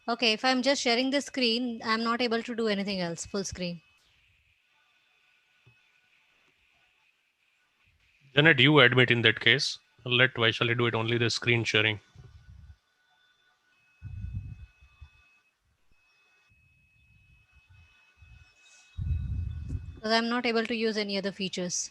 Okay, if I'm just sharing the screen, I'm not able to do anything else, full screen. Janet, you admit in that case. Let Vaishali do it only the screen sharing. Because I'm not able to use any other features.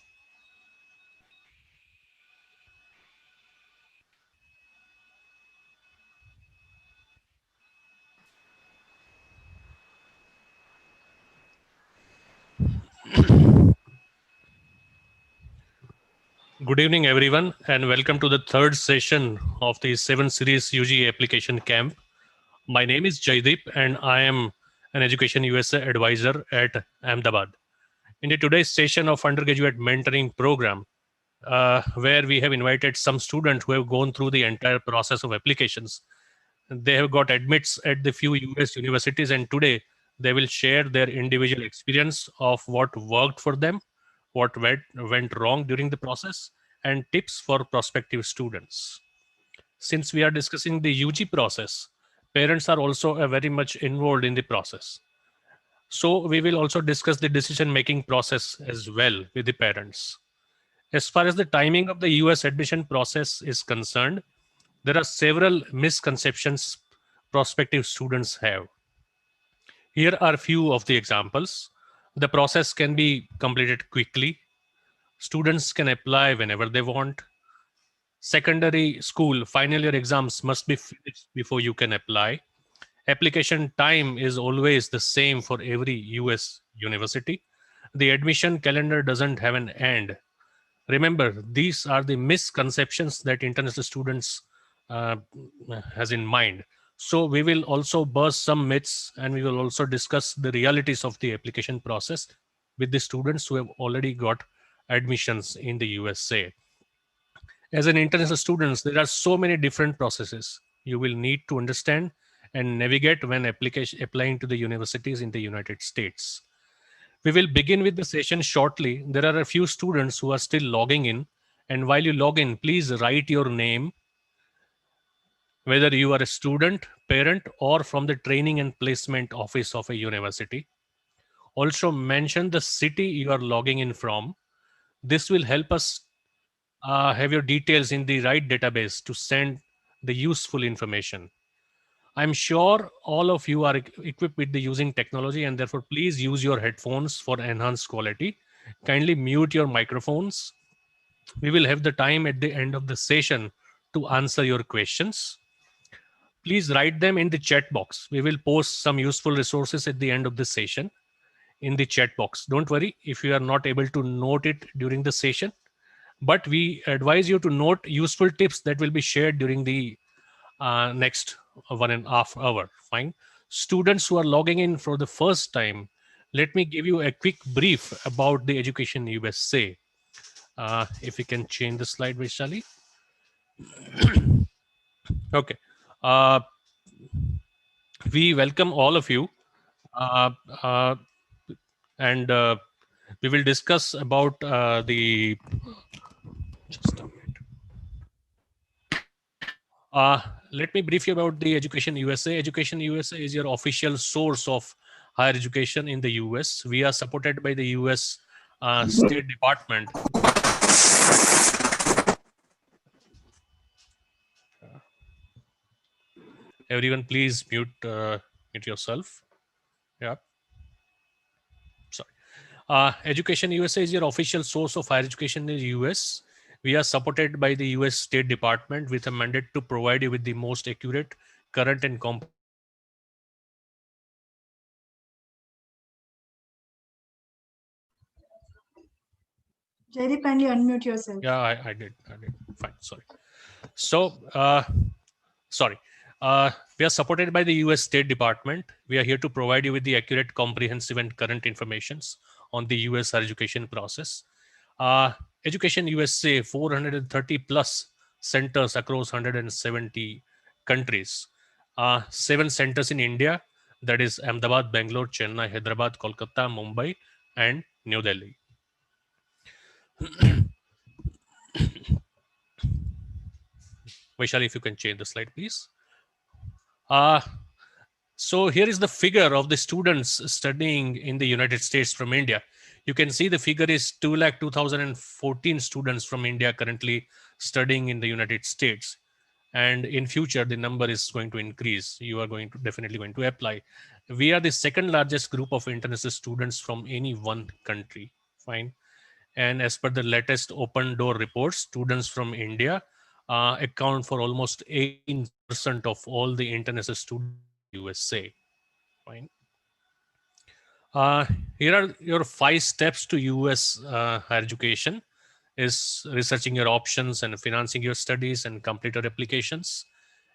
Good evening, everyone, and welcome to the third session of the 7 Series UG Application Camp. My name is Jaideep, and I am an Education USA advisor at Ahmedabad. In the today's session of undergraduate mentoring program, where we have invited some students who have gone through the entire process of applications. They have got admits at the few US universities, and today they will share their individual experience of what worked for them, what went wrong during the process, and tips for prospective students. Since we are discussing the UG process, parents are also very much involved in the process. So we will also discuss the decision making process as well with the parents. As far as the timing of the US admission process is concerned, there are several misconceptions prospective students have. Here are few of the examples. The process can be completed quickly. Students can apply whenever they want. Secondary school final year exams must be finished before you can apply. Application time is always the same for every US university. The admission calendar doesn't have an end. Remember, these are the misconceptions that international students uh, has in mind. So we will also burst some myths, and we will also discuss the realities of the application process with the students who have already got admissions in the USA. As an international students, there are so many different processes you will need to understand and navigate when applying to the universities in the United States. We will begin with the session shortly. There are a few students who are still logging in. And while you log in, please write your name, whether you are a student, parent, or from the training and placement office of a university. Also, mention the city you are logging in from. This will help us have your details in the right database to send the useful information. I'm sure all of you are equipped with the using technology, and therefore please use your headphones for enhanced quality. Kindly mute your microphones. We will have the time at the end of the session to answer your questions. Please write them in the chat box. We will post some useful resources at the end of the session in the chat box. Don't worry if you are not able to note it during the session, but we advise you to note useful tips that will be shared during the next 1.5 hour. Fine. Students who are logging in for the first time, let me give you a quick brief about the Education USA. If we can change the slide, Vishali. Okay. Uh, we welcome all of you. Uh, uh, and we will discuss about the just a minute. Let me brief you about the Education USA. Education USA is your official source of higher education in the US. We are supported by the US State Department. Everyone, please mute yourself. Yeah, sorry. Education USA is your official source of higher education in the US. We are supported by the US State Department with a mandate to provide you with the most accurate, current, and comprehensive information on the higher education process. Jaideep, kindly unmute yourself. Yeah, I did. I did. Fine. Sorry. So, sorry. We are supported by the US State Department. We are here to provide you with the accurate, comprehensive, and current informations on the US higher education process. Uh, Education USA, 430 plus centers across 170 countries. 7 centers in India, that is Ahmedabad, Bangalore, Chennai, Hyderabad, Kolkata, Mumbai, and New Delhi. Vaishali, if you can change the slide, please. Uh, So here is the figure of the students studying in the United States from India. You can see the figure is 2,02,014 students from India currently studying in the United States. And in future, the number is going to increase. You are going to definitely going to apply. We are the second largest group of international students from any one country. Fine. And as per the latest open door reports, students from India account for almost 18% of all the international students in the USA. Fine. Uh, Here are your 5 steps to US higher education: is researching your options and financing your studies and complete your applications,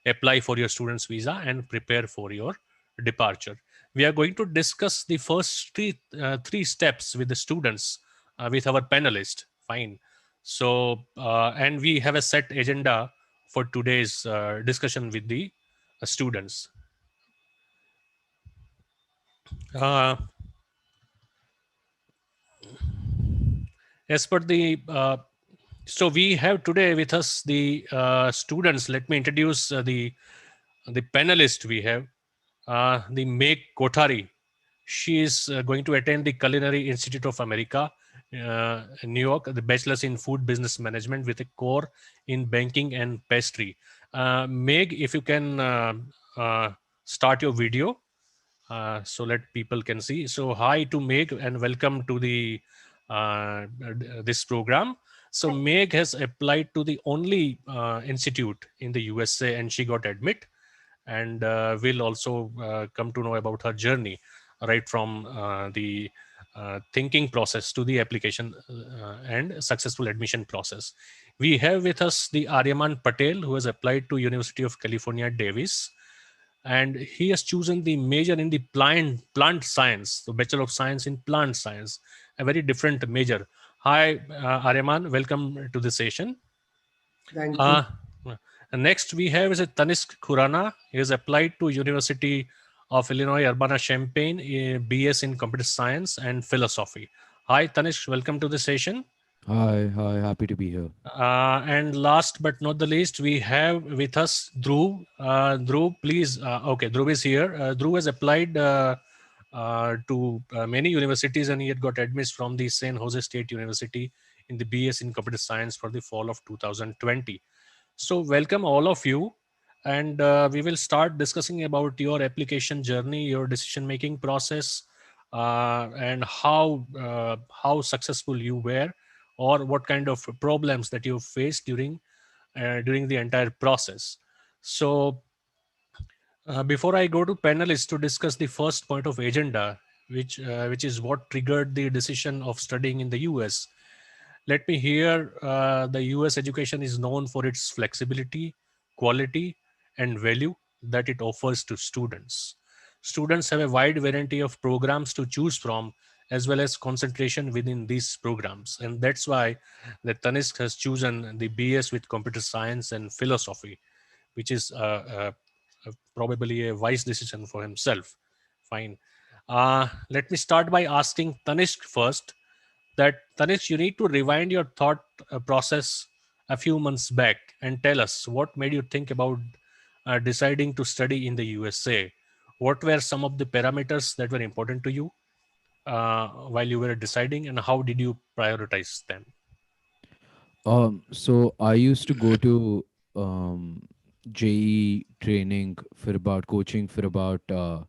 apply for your student's visa, and prepare for your departure. We are going to discuss the first three steps with the students, with our panelists. Fine. So, and we have a set agenda for today's discussion with the students. Uh, as per the So we have today with us the students. Let me introduce the panelist we have. The Meg Kothari. She is going to attend the Culinary Institute of America, in New York, the bachelor's in food business management with a core in banking and pastry. Meg, if you can uh, start your video, so let people can see. So hi to Meg and welcome to the this program. So Meg has applied to the only institute in the USA and she got admit, and we'll also come to know about her journey right from the thinking process to the application and successful admission process. We have with us the Aryaman Patel, who has applied to University of California Davis, and he has chosen the major in the plant science, the Bachelor of Science in Plant Science, a very different major. Hi, Aryaman, welcome to the session. Thank Uh, you. Next we have is a Tanishq Khurana. He has applied to University of Illinois Urbana-Champaign, BS in Computer Science and Philosophy. Hi, Tanishq, welcome to the session. Hi, hi, happy to be here. And last but not the least, we have with us Dhruv. Dhruv, please. Okay, Dhruv is here. Dhruv has applied to many universities and he had got admits from the San Jose State University in the BS in Computer Science for the fall of 2020. So, welcome all of you. And we will start discussing about your application journey, your decision making process, and how successful you were, or what kind of problems that you faced during the entire process. So, before I go to panelists to discuss the first point of agenda, which is what triggered the decision of studying in the US, let me hear the US education is known for its flexibility, quality, and value that it offers to students. Students have a wide variety of programs to choose from, as well as concentration within these programs. And that's why the Tanishq has chosen the BS with computer science and philosophy, which is probably a wise decision for himself. Fine. Let me start by asking Tanishq first that Tanishq, you need to rewind your thought process a few months back and tell us what made you think about deciding to study in the USA. What were some of the parameters that were important to you while you were deciding, and how did you prioritize them? So I used to go to um, JE training for about coaching for about 4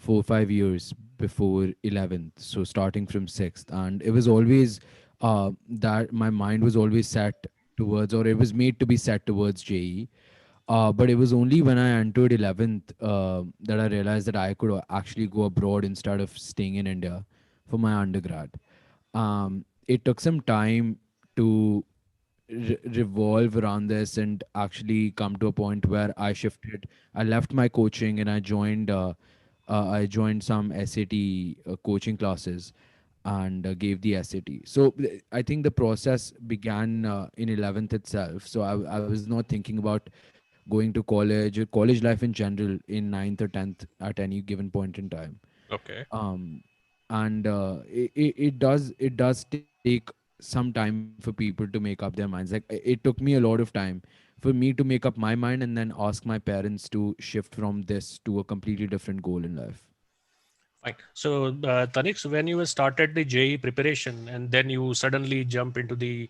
or 5 years before 11th. So starting from 6th, and it was always that my mind was always set towards, or it was made to be set towards JE. But it was only when I entered 11th that I realized that I could actually go abroad instead of staying in India for my undergrad. It took some time to revolve around this and actually come to a point where I shifted. I left my coaching and I joined some SAT coaching classes and gave the SAT. So I think the process began in 11th itself. So I was not thinking about going to college or college life in general in ninth or 10th at any given point in time. Okay. um, and it does take some time for people to make up their minds. Like it took me a lot of time for me to make up my mind and then ask my parents to shift from this to a completely different goal in life. Fine. So, Tanix, when you started the JE preparation and then you suddenly jump into the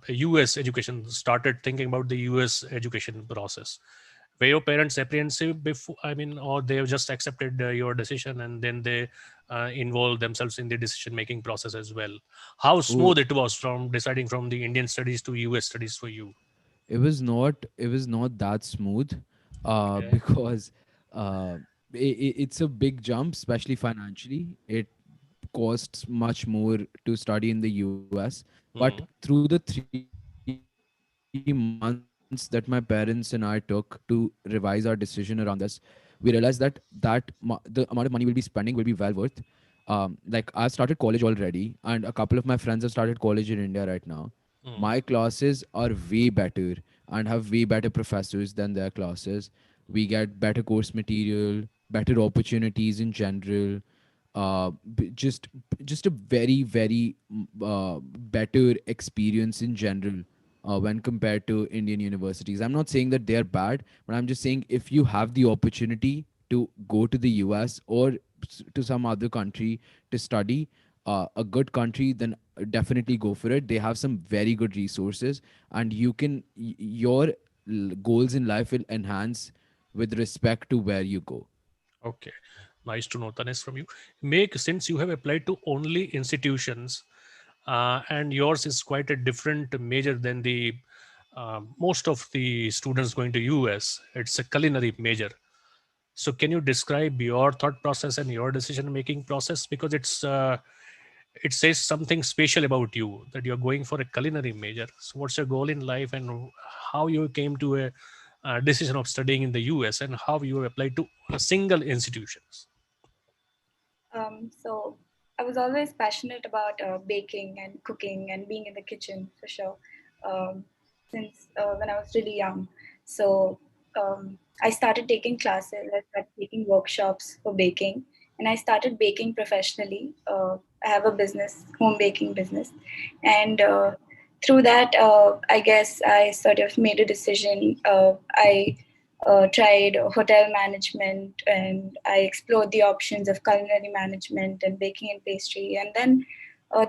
US education, started thinking about the US education process, were your parents apprehensive before? I mean, or they have just accepted your decision and then they involve themselves in the decision making process as well? How Oh, smooth it was from deciding from the Indian studies to US studies for you? it was not that smooth, Okay. because uh, it's a big jump, especially financially. It costs much more to study in the US. But Hmm. through the 3 months that my parents and I took to revise our decision around this, we realized that the amount of money we'll be spending will be well worth. Like I've started college already, and a couple of my friends have started college in India right now. My Hmm. classes are way better and have way better professors than their classes. We get better course material, better opportunities in general, just a very better experience in general, when compared to Indian universities. I'm not saying that they're bad, but I'm just saying if you have the opportunity to go to the US or to some other country to study, a good country, then definitely go for it. They have some very good resources, and your goals in life will enhance with respect to where you go. Okay. Nice to know, Tanis, from you. Make, since you have applied to only institutions, and yours is quite a different major than the most of the students going to US. It's a culinary major. So, can you describe your thought process and your decision making process? Because it says something special about you that you're going for a culinary major. So, what's your goal in life, and how you came to a decision of studying in the US, and how you applied to a single institutions? So I was always passionate about baking and cooking and being in the kitchen for sure, since when I was really young. So I started taking classes, I started taking workshops for baking, and I started baking professionally. I have a business, home baking business, and through that, I guess I sort of made a decision. I tried hotel management, and I explored the options of culinary management and baking and pastry. And then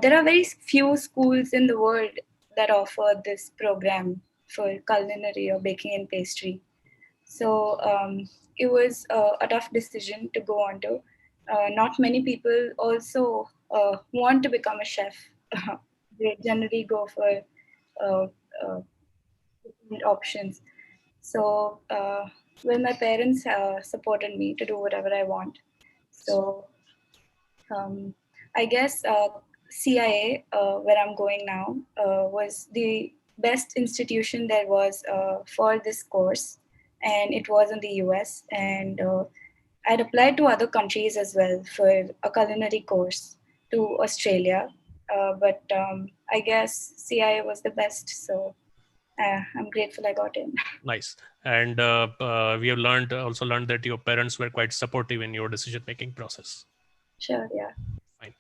there are very few schools in the world that offer this program for culinary or baking and pastry. So it was a tough decision to go on to. Not many people also want to become a chef. They generally go for different options. So, well, my parents supported me to do whatever I want. So, um, I guess CIA, where I'm going now, was the best institution there was for this course, and it was in the US. And I'd applied to other countries as well for a culinary course to Australia, but I guess CIA was the best. So I'm grateful I got in. Nice. And we have learned also learned that your parents were quite supportive in your decision making process. Sure, yeah. Fine.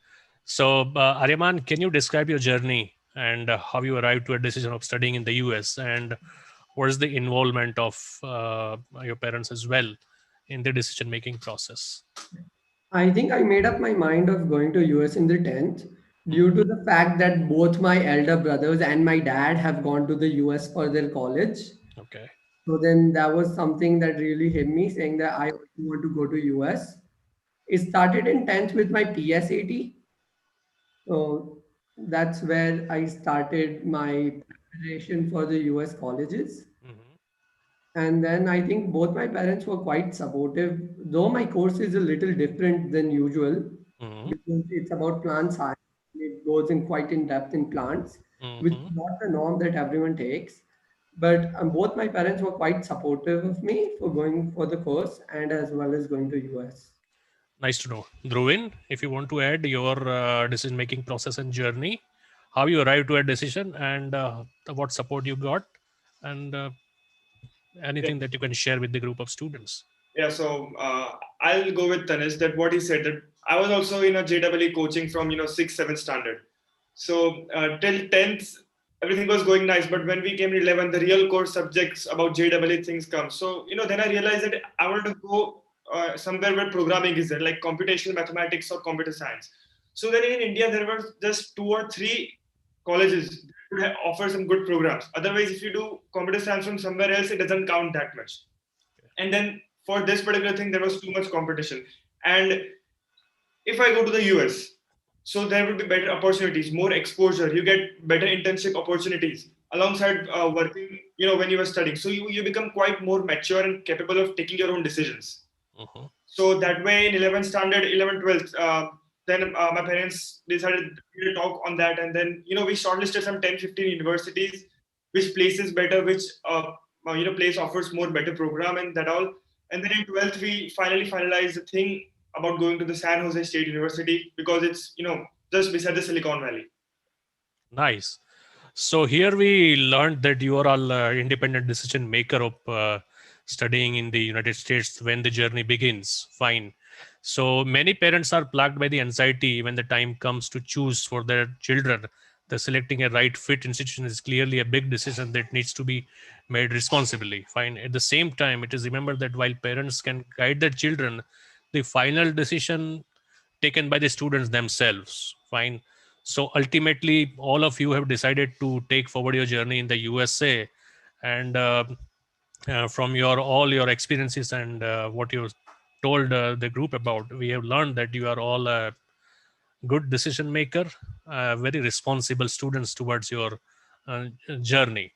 So, Aryaman, can you describe your journey and how you arrived to a decision of studying in the US, and what is the involvement of your parents as well in the decision making process? I think I made up my mind of going to US in the 10th due Mhm. to the fact that both my elder brothers and my dad have gone to the US for their college. Okay. So then that was something that really hit me, saying that I also want to go to US. It started in 10th with my PSAT. So that's where I started my preparation for the US colleges. Mhm. And then I think both my parents were quite supportive, though my course is a little different than usual Mhm. because it's about plant science. It goes in quite in depth in plants, which is Mhm. not the norm that everyone takes. But both my parents were quite supportive of me for going for the course and as well as going to US. Nice to know. Dhruvin, if you want to add your decision making process and journey, how you arrived to a decision, and what support you got, and Yeah, anything that you can share with the group of students. yeah. So I'll go with Tanis that what he said that I was also in a JEE coaching from 6th, 7th standard. So till 10th, everything was going nice. But when we came to 11, the real core subjects about JEE things come. So, then I realized that I wanted to go somewhere where programming is there, like computational mathematics or computer science. So then in India, there were just two or three colleges that could offer some good programs. Otherwise, if you do computer science from somewhere else, it doesn't count that much. And then for this particular thing, there was too much competition. And if I go to the US, so there will be better opportunities, more exposure. You get better internship opportunities alongside working. When you were studying, so you become quite more mature and capable of taking your own decisions. Mhm. So that way, in 11th standard, 11th, 12th, then my parents decided to talk on that, and then we shortlisted some 10, 15 universities, which place is better, which place offers more better program, and that all. And then in 12th, we finally finalized the thing about going to the San Jose State University because it's just beside the Silicon Valley. Nice. So here we learned that you are all independent decision maker of studying in the United States when the journey begins. Fine. So many parents are plagued by the anxiety when the time comes to choose for their children. The selecting a right fit institution is clearly a big decision that needs to be made responsibly. Fine. At the same time, it is remembered that while parents can guide their children, the final decision taken by the students themselves. Fine. So ultimately, all of you have decided to take forward your journey in the USA, and from your all your experiences and what you told the group about, we have learned that you are all a good decision maker, very responsible students towards your journey.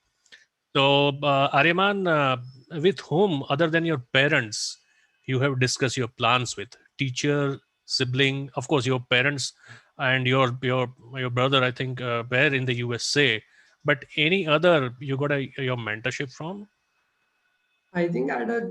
So, Aryaman, with whom other than your parents you have discussed your plans with? Teacher, sibling, of course, your parents and your brother. I think were in the USA, but any other you got your mentorship from? I think I had a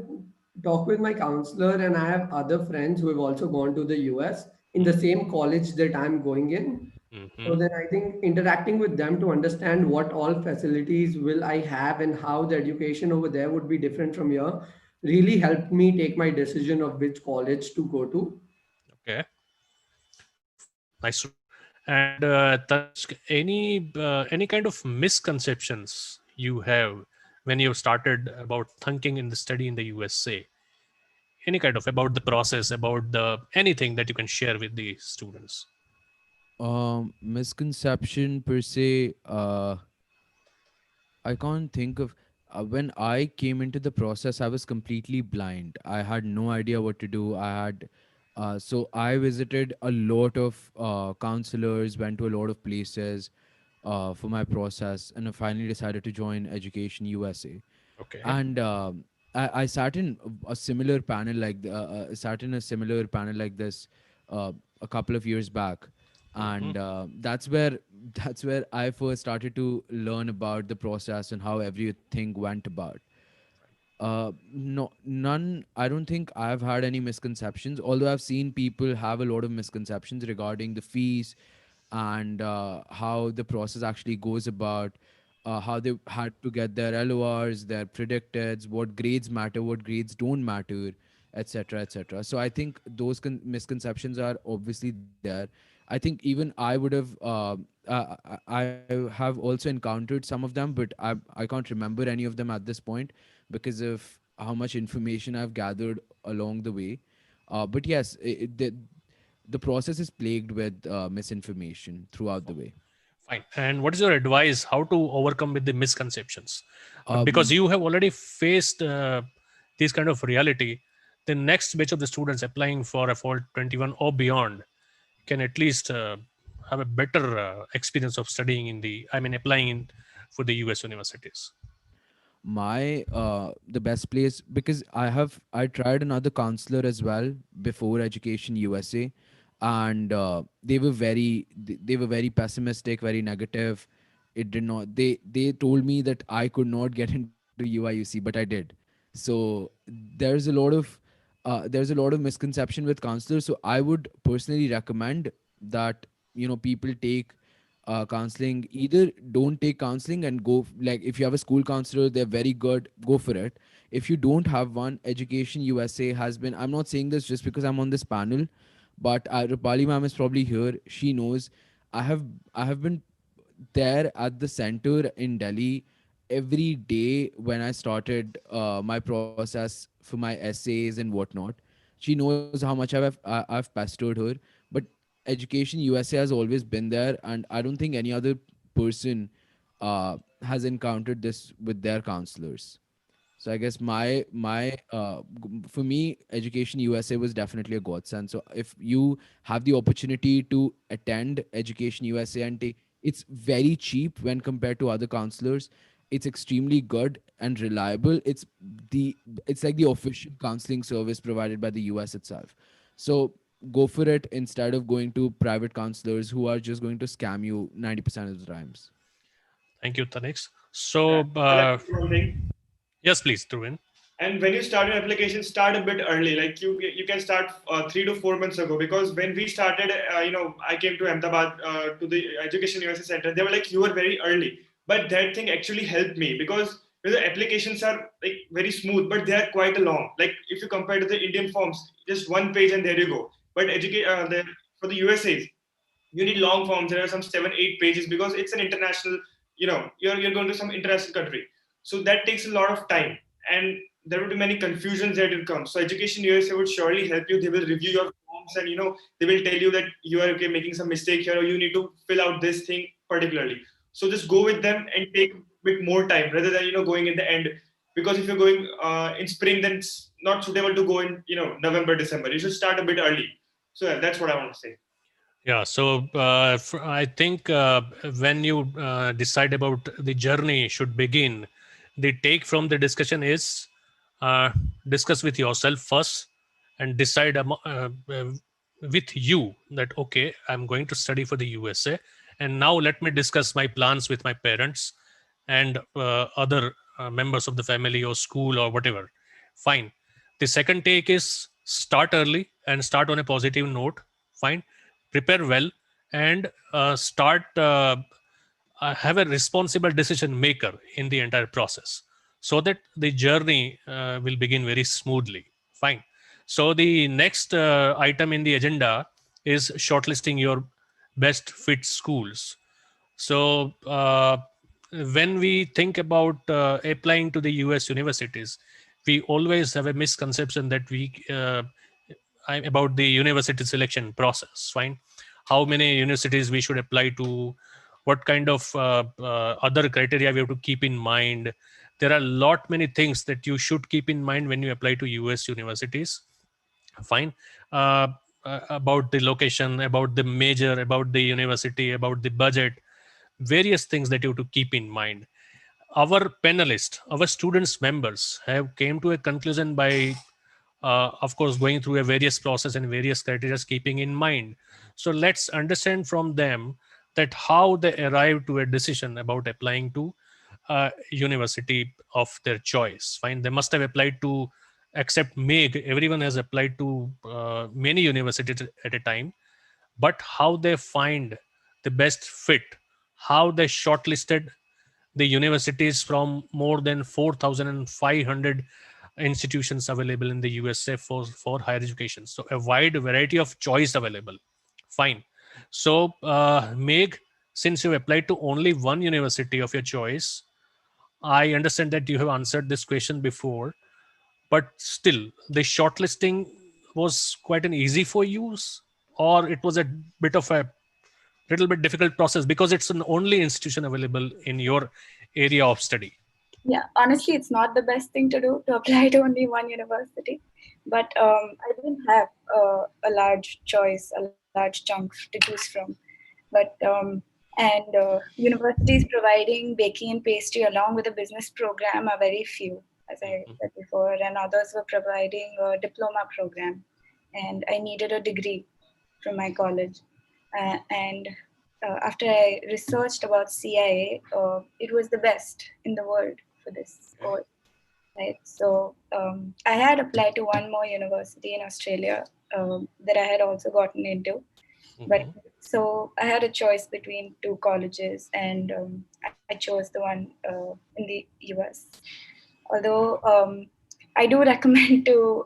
talk with my counselor, and I have other friends who have also gone to the US in the same college that I'm going in. So Mm-hmm. then I think interacting with them to understand what all facilities will I have and how the education over there would be different from here really helped me take my decision of which college to go to. Okay, fine, nice to know. And Tanishq, any kind of misconceptions you have when you started about thinking in the study in the USA? Any kind of about the process, about the anything that you can share with the students? Misconception per se. I can't think of. When I came into the process, I was completely blind. I had no idea what to do. So I visited a lot of counselors, went to a lot of places for my process, and I finally decided to join Education USA. Okay. And I sat in a similar panel sat in a similar panel like this a couple of years back, Hmm. and that's where I first started to learn about the process and how everything went about. No, none. I don't think I've had any misconceptions. Although I've seen people have a lot of misconceptions regarding the fees and how the process actually goes about, how they had to get their LORs, their predicteds, what grades matter, what grades don't matter, etc., etc. So I think those misconceptions are obviously there. I think even I would have. I have also encountered some of them, but I can't remember any of them at this point because of how much information I've gathered along the way. But yes, the process is plagued with misinformation throughout the way. Fine. And what is your advice? How to overcome with the misconceptions? Because Um, you have already faced this kind of reality. The next batch of the students applying for a fall 21 or beyond can at least have a better experience of studying in the. I mean, applying in for the US universities. my the best place, because I tried another counselor as well before Education USA, and they were very pessimistic, very negative. It did not They told me that I could not get into UIUC, but I did. So there's a lot of misconception with counselors. So I would personally recommend that people take counseling. Either don't take counseling and go, like, if you have a school counselor, they're very good, go for it. If you don't have one, Education USA has been, I'm not saying this just because I'm on this panel, but Rupali ma'am is probably here, she knows. I have I have been there at the center in Delhi every day when I started my process for my essays and whatnot. She knows how much I've pestered her, but Education USA has always been there, and I don't think any other person has encountered this with their counselors. So I guess for me, Education USA was definitely a godsend. So if you have the opportunity to attend Education USA, and it's very cheap when compared to other counselors. It's extremely good and reliable. The it's like the official counseling service provided by the US itself. So go for it instead of going to private counselors who are just going to scam you 90% of the times. Thank you, Tanix. So, I'll add one thing. yes, please, Dhruven. And when you start an application, start a bit early. Like you can start 3 to 4 months ago, because when we started, I came to Ahmedabad to the Education University Center. They were like, you were very early, but that thing actually helped me, because the applications are like very smooth, but they are quite long. Like if you compare to the Indian forms, just one page and there you go. But for the USA's, you need long forms. There are some 7 8 pages, because it's an international, you're going to some international country, so that takes a lot of time, and there would be many confusions that will come. So Education USA would surely help you. They will review your forms, and they will tell you that you are okay, making some mistake here, or you need to fill out this thing particularly. So just go with them and take a bit more time, rather than going in the end, because if you're going in spring, then it's not suitable to go in November December. You should start a bit early. So yeah, that's what I want to say. Yeah, so I think when you decide about the journey should begin, the take from the discussion is uh, discuss with yourself first and decide with you that, okay, I'm going to study for the USA. And now let me discuss my plans with my parents and other members of the family or school or whatever. Fine. The second take is start early and start on a positive note. Fine. Prepare well and start have a responsible decision maker in the entire process, so that the journey will begin very smoothly. Fine. So the next item in the agenda is shortlisting your best fit schools. So when we think about applying to the US universities, we always have a misconception that about the university selection process. Fine. How many universities we should apply to, what kind of other criteria we have to keep in mind. There are a lot many things that you should keep in mind when you apply to US universities. Fine. uh, about the location, about the major, about the university, about the budget, various things that you have to keep in mind. Our panelists, our students members have came to a conclusion by of course going through a various process and various criteria keeping in mind. So let's understand from them that how they arrive to a decision about applying to university of their choice. Fine, they must have applied to, except Meg, everyone has applied to many universities at a time. But how they find the best fit, how they shortlisted the universities from more than 4,500 institutions available in the USA for higher education. So a wide variety of choice available. Fine. So Meg, since you applied to only one university of your choice, I understand that you have answered this question before, but still, the shortlisting was quite an easy for you, or it was a bit of a little bit difficult process because it's an only institution available in your area of study. Yeah, honestly, it's not the best thing to do to apply to only one university. But I didn't have a large choice, a large chunk to choose from. But and universities providing baking and pastry along with a business program are very few, as I said before, and others were providing a diploma program, and I needed a degree from my college. And after I researched about CIA, it was the best in the world for this Okay. course, right? So I had applied to one more university in Australia that I had also gotten into, but Mhm. so I had a choice between two colleges, and I chose the one in the US. Although I do recommend to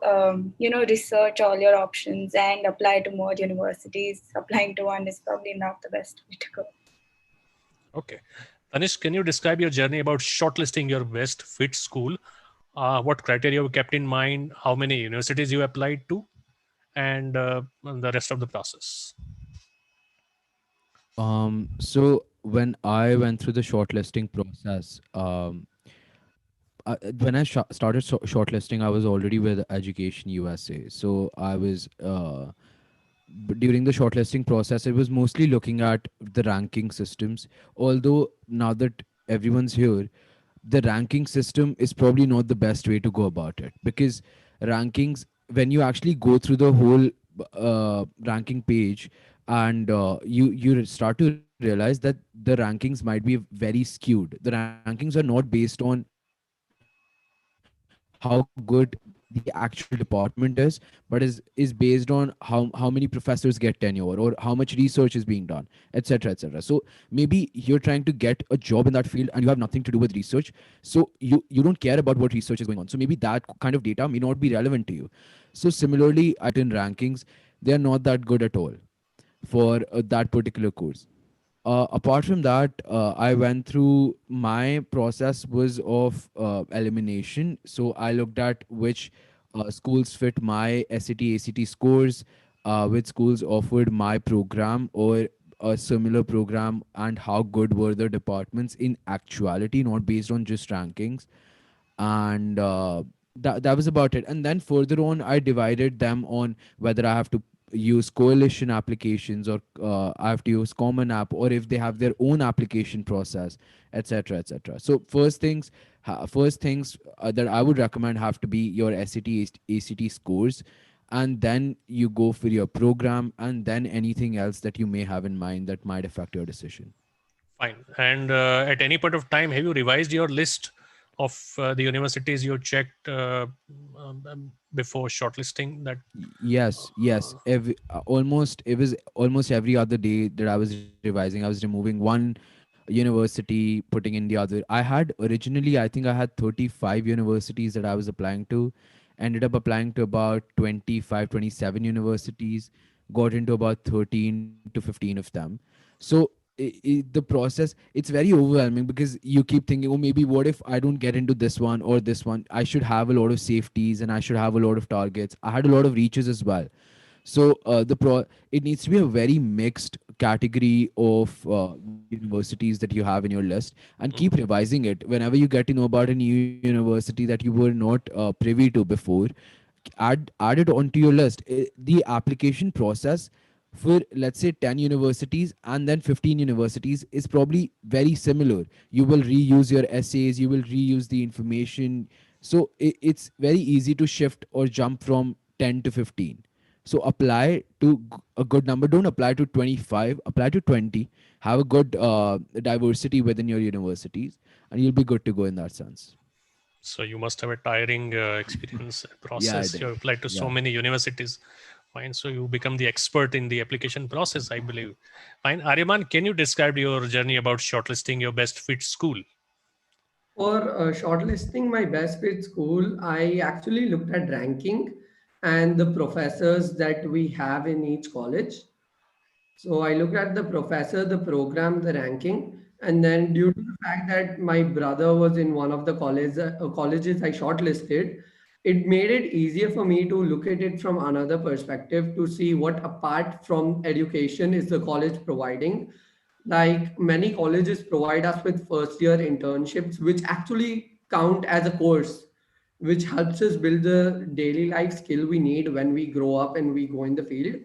research all your options and apply to more universities. Applying to one is probably not the best way to go. Okay. Tanish, can you describe your journey about shortlisting your best fit school? What criteria you kept in mind? How many universities you applied to? And the rest of the process. So when I went through the shortlisting process, when I started shortlisting, I was already with Education USA. So I was during the shortlisting process, it was mostly looking at the ranking systems. Although now that everyone's here, the ranking system is probably not the best way to go about it, because rankings, when you actually go through the whole ranking page, and you start to realize that the rankings might be very skewed. The rankings are not based on how good the actual department is, but is based on how many professors get tenure, or how much research is being done, etc., etc. So maybe you're trying to get a job in that field and you have nothing to do with research, so you don't care about what research is going on. So maybe that kind of data may not be relevant to you. So similarly, I feel like certain rankings, they are not that good at all for that particular course. Apart from that, I went through, my process was of elimination. So I looked at which schools fit my SAT, ACT scores, which schools offered my program or a similar program, and how good were the departments in actuality, not based on just rankings. And that was about it. And then further on, I divided them on whether I have to use coalition applications, or I have to use common app, or if they have their own application process, etc., etc. So first things that I would recommend have to be your SAT, ACT scores, and then you go for your program, and then anything else that you may have in mind that might affect your decision. Fine. And at any point of time, have you revised your list of the universities you checked before shortlisting? That Yes. Almost, it was almost every other day that I was revising. I was removing one university, putting in the other. I had originally, I think I had 35 universities that I was applying to. Ended up applying to about 25, 27 universities. Got into about 13 to 15 of them. So the process, it's very overwhelming, because you keep thinking, oh, maybe what if I don't get into this one or this one? I should have a lot of safeties, and I should have a lot of targets. I had a lot of reaches as well. So it needs to be a very mixed category of universities that you have in your list, and keep Mhm. revising it whenever you get to know about a new university that you were not privy to before. Add it onto your list. The application process for, let's say, 10 universities and then 15 universities is probably very similar. You will reuse your essays, you will reuse the information. So it's very easy to shift or jump from 10 to 15. So apply to a good number. Don't apply to 25, apply to 20. Have a good diversity within your universities, and you'll be good to go in that sense. So you must have a tiring experience Yeah, I process. You did. applied to so Yeah. many universities. Fine. So you become the expert in the application process, I believe. Fine. Aryaman, can you describe your journey about shortlisting your best fit school? For shortlisting my best fit school, I actually looked at ranking and the professors that we have in each college. So I looked at the professor, the program, the ranking, and then due to the fact that my brother was in one of the colleges I shortlisted, it made it easier for me to look at it from another perspective to see what apart from education is the college providing. Like many colleges provide us with first year internships, which actually count as a course, which helps us build the daily life skill we need when we grow up and we go in the field.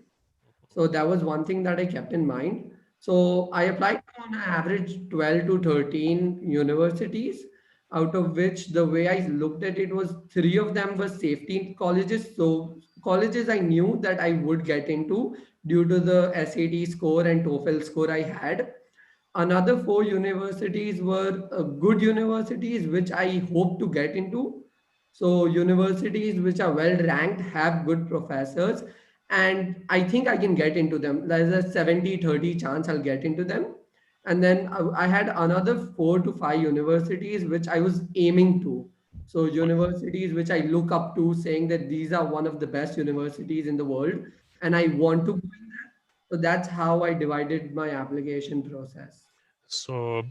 So that was one thing that I kept in mind. So I applied to on average 12 to 13 universities, out of which the way I looked at it was three of them were safety colleges. So colleges I knew that I would get into due to the SAT score and TOEFL score I had. Another four universities were good universities, which I hope to get into. So, universities which are well ranked have good professors, and I think I can get into them. There's a 70-30 chance I'll get into them. And then I had another four to five universities which I was aiming to. So universities which I look up to, saying that these are one of the best universities in the world, and I want to go in that. So that's how I divided my application process. So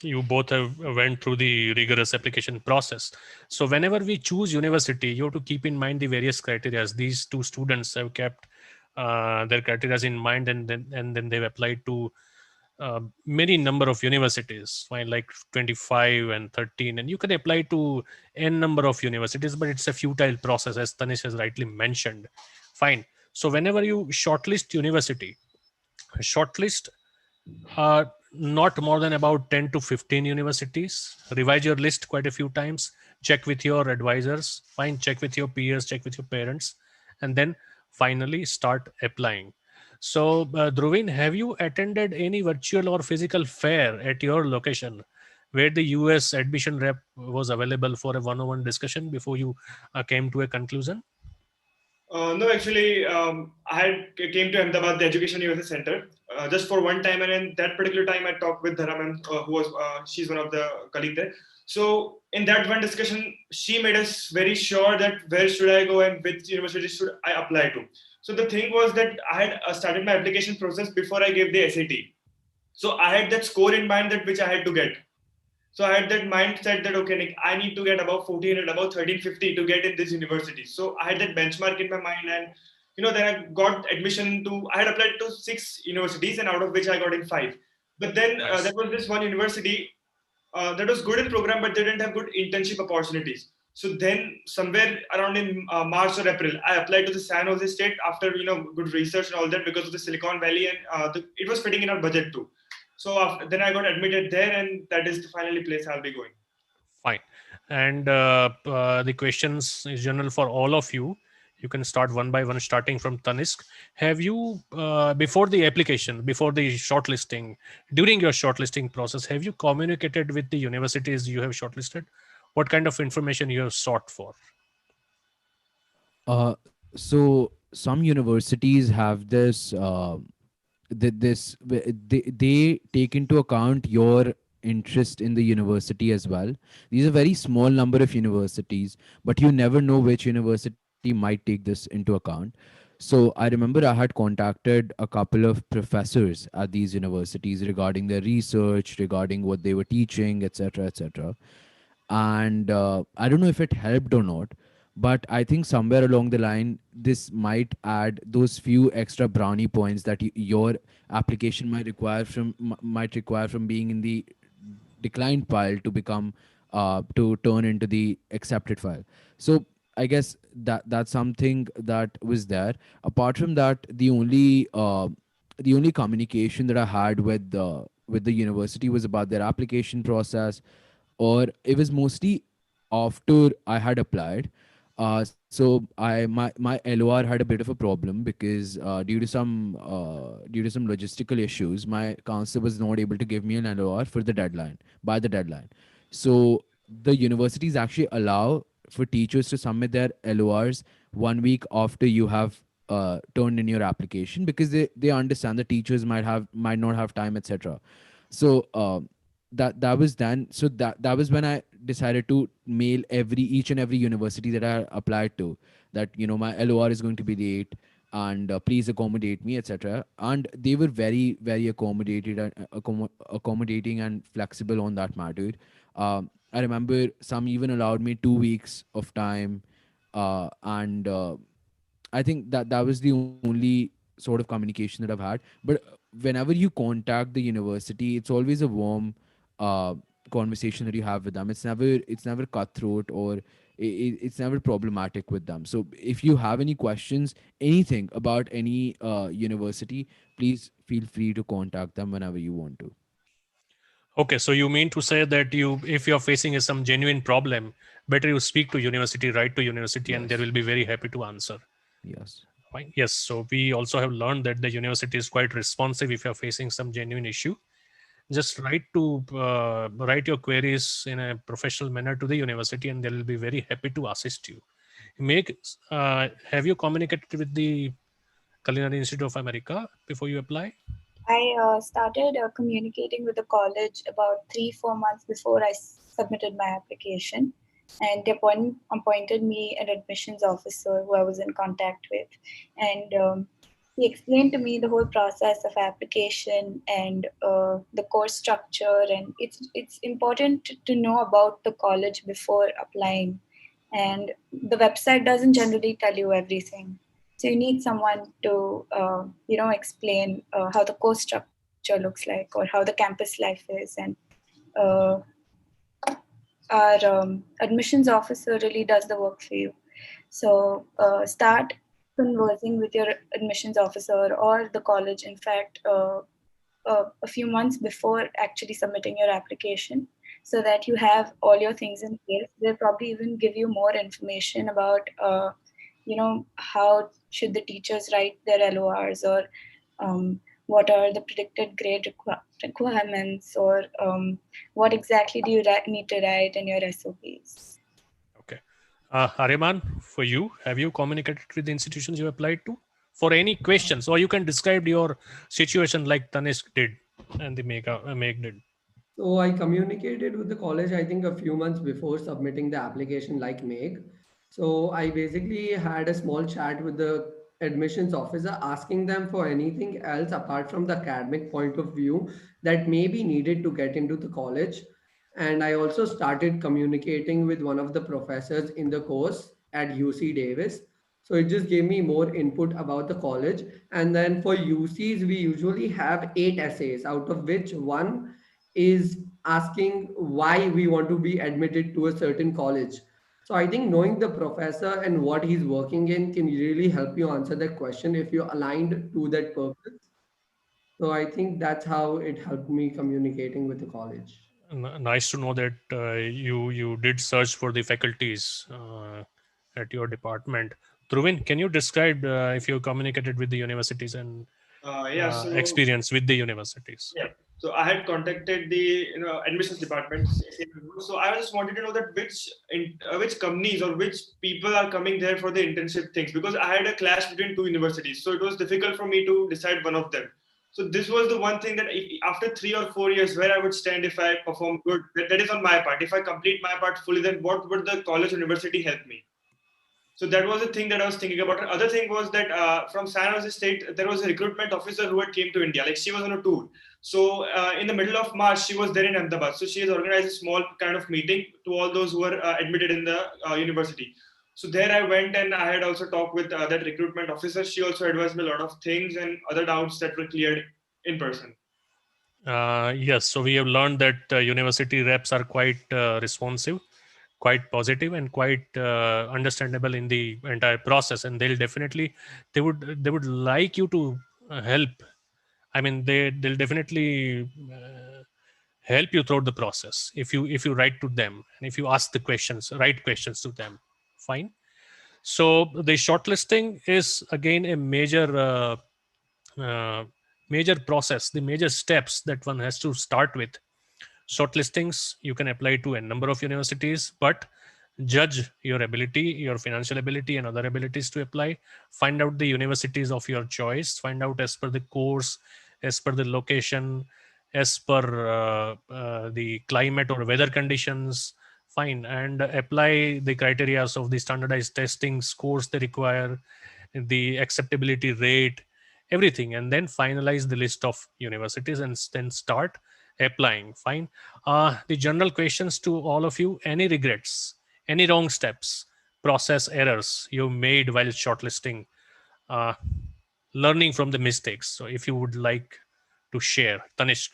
you both have went through the rigorous application process. So whenever we choose university, you have to keep in mind the various criteria. These two students have kept their criteria in mind, and then they've applied to many number of universities, fine, like 25 and 13, and you can apply to n number of universities, but it's a futile process, as Tanish has rightly mentioned. Fine. So whenever you shortlist university, shortlist not more than about 10 to 15 universities. Revise your list quite a few times. Check with your advisors. Fine. Check with your peers. Check with your parents. And then finally start applying. So, Dhruvin, have you attended any virtual or physical fair at your location where the US admission rep was available for a one-on-one discussion before you came to a conclusion? No, actually, I had came to Ahmedabad, the Education USA Center, just for one time, and in that particular time, I talked with Dhara ma'am, who was she's one of the colleague there. So in that one discussion, she made us very sure that where should I go and which university should I apply to. So the thing was that I had started my application process before I gave the SAT. So I had that score in mind that which I had to get. So I had that mindset that okay, Nick, I need to get above 1400, above 1350 to get in this university. So I had that benchmark in my mind, and then I got admission to. I had applied to 6 universities, and out of which I got in 5. But then there Nice. was this one university that was good in program, but they didn't have good internship opportunities. So then somewhere around in March or April, I applied to the San Jose State after good research and all that because of the Silicon Valley, and it was fitting in our budget too. So then I got admitted there, and that is the finally place I'll be going. Fine. And the questions is general for all of you. You can start one by one, starting from Tanisk. Have you, before the application, before the shortlisting, during your shortlisting process, have you communicated with the universities you have shortlisted? What kind of information you have sought for? So some universities have this they take into account your interest in the university as well. These are very small number of universities, but you never know which university might take this into account. So I remember I had contacted a couple of professors at these universities regarding their research, regarding what they were teaching, etc., etc. And I don't know if it helped or not, but I think somewhere along the line this might add those few extra brownie points that your application might require from being in the declined file to become to turn into the accepted file. So I guess that's something that was there. Apart from that, the only communication that I had with the university was about their application process, or it was mostly after I had applied. So my LOR had a bit of a problem because due to some logistical issues, my counselor was not able to give me an LOR for the deadline by the deadline. So the universities actually allow for teachers to submit their LORs 1 week after you have turned in your application, because they understand the teachers might not have time, etc. So that was done. So that was when I decided to mail each and every university that I applied to, that my LOR is going to be late, and please accommodate me, etc. And they were very very accommodating and flexible on that matter. I remember some even allowed me 2 weeks of time, and I think that was the only sort of communication that I've had. But whenever you contact the university, it's always a warm uh, conversation that you have with them. It's never cutthroat, or it's never problematic with them. So if you have any questions, anything about any university, please feel free to contact them whenever you want to. Okay, so you mean to say that if you're facing some genuine problem, better you speak to university, write to university, and they Yes. will be very happy to answer. Yes. Fine. Yes. So we also have learned that the university is quite responsive if you're facing some genuine issue. Just write your queries in a professional manner to the university, and they will be very happy to assist you. Make Have you communicated with the Culinary Institute of America before you apply? I started communicating with the college about 3-4 months before I submitted my application, and they appointed me an admissions officer who I was in contact with, and he explained to me the whole process of application and the course structure, and it's important to know about the college before applying, and the website doesn't generally tell you everything, so you need someone to explain how the course structure looks like or how the campus life is, and uh, our admissions officer really does the work for you. So start conversing with your admissions officer or the college, in fact, a few months before actually submitting your application, so that you have all your things in place. They'll probably even give you more information about, how should the teachers write their LORs, or what are the predicted grade requirements, or what exactly do you need to write in your SOPs. Okay. Ariman, for you, have you communicated with the institutions you applied to for any questions, or you can describe your situation like Tanishq did and the Meg did? So I communicated with the college, I think a few months before submitting the application, like Meg. So I basically had a small chat with the admissions officer asking them for anything else apart from the academic point of view that may be needed to get into the college. And I also started communicating with one of the professors in the course at UC Davis. So it just gave me more input about the college. And then for UCs, we usually have 8 essays, out of which one is asking why we want to be admitted to a certain college. So I think knowing the professor and what he's working in can really help you answer that question if you're aligned to that purpose. So I think that's how it helped me communicating with the college. Nice to know that you did search for the faculties at your department. Druvin, can you describe if you communicated with the universities and Yeah, so experience with the universities? yeah. So I had contacted the admissions department. So I just wanted to know that which companies or which people are coming there for the internship things, because I had a clash between two universities, so it was difficult for me to decide one of them. So this was the one thing that after 3 or 4 years, where I would stand if I perform good. That is on my part. If I complete my part fully, then what would the college university help me? So that was the thing that I was thinking about. Another thing was that from San Jose State, there was a recruitment officer who had came to India. Like she was on a tour. So in the middle of March, she was there in Ahmedabad. So she has organized a small kind of meeting to all those who were admitted in the university. So there I went and I had also talked with that recruitment officer. She also advised me a lot of things and other doubts that were cleared in person. Yes, so we have learned that university reps are quite responsive, quite positive, and quite understandable in the entire process. And they'll definitely they would like you to help. I mean, they'll definitely help you throughout the process if you write to them and if you ask the questions, right questions to them. Fine. So the shortlisting is again a uh, major process, the major steps that one has to start with. Shortlistings you can apply to a number of universities, but judge your ability, your financial ability and other abilities to apply. Find out the universities of your choice, find out as per the course, as per the location, as per the climate or weather conditions. Fine, and apply the criteria of the standardized testing scores they require, the acceptability rate, everything, and then finalize the list of universities and then start applying. Fine. The general questions to all of you: any regrets, any wrong steps, process errors you made while shortlisting, uh, learning from the mistakes? So if you would like to share, Tanishq.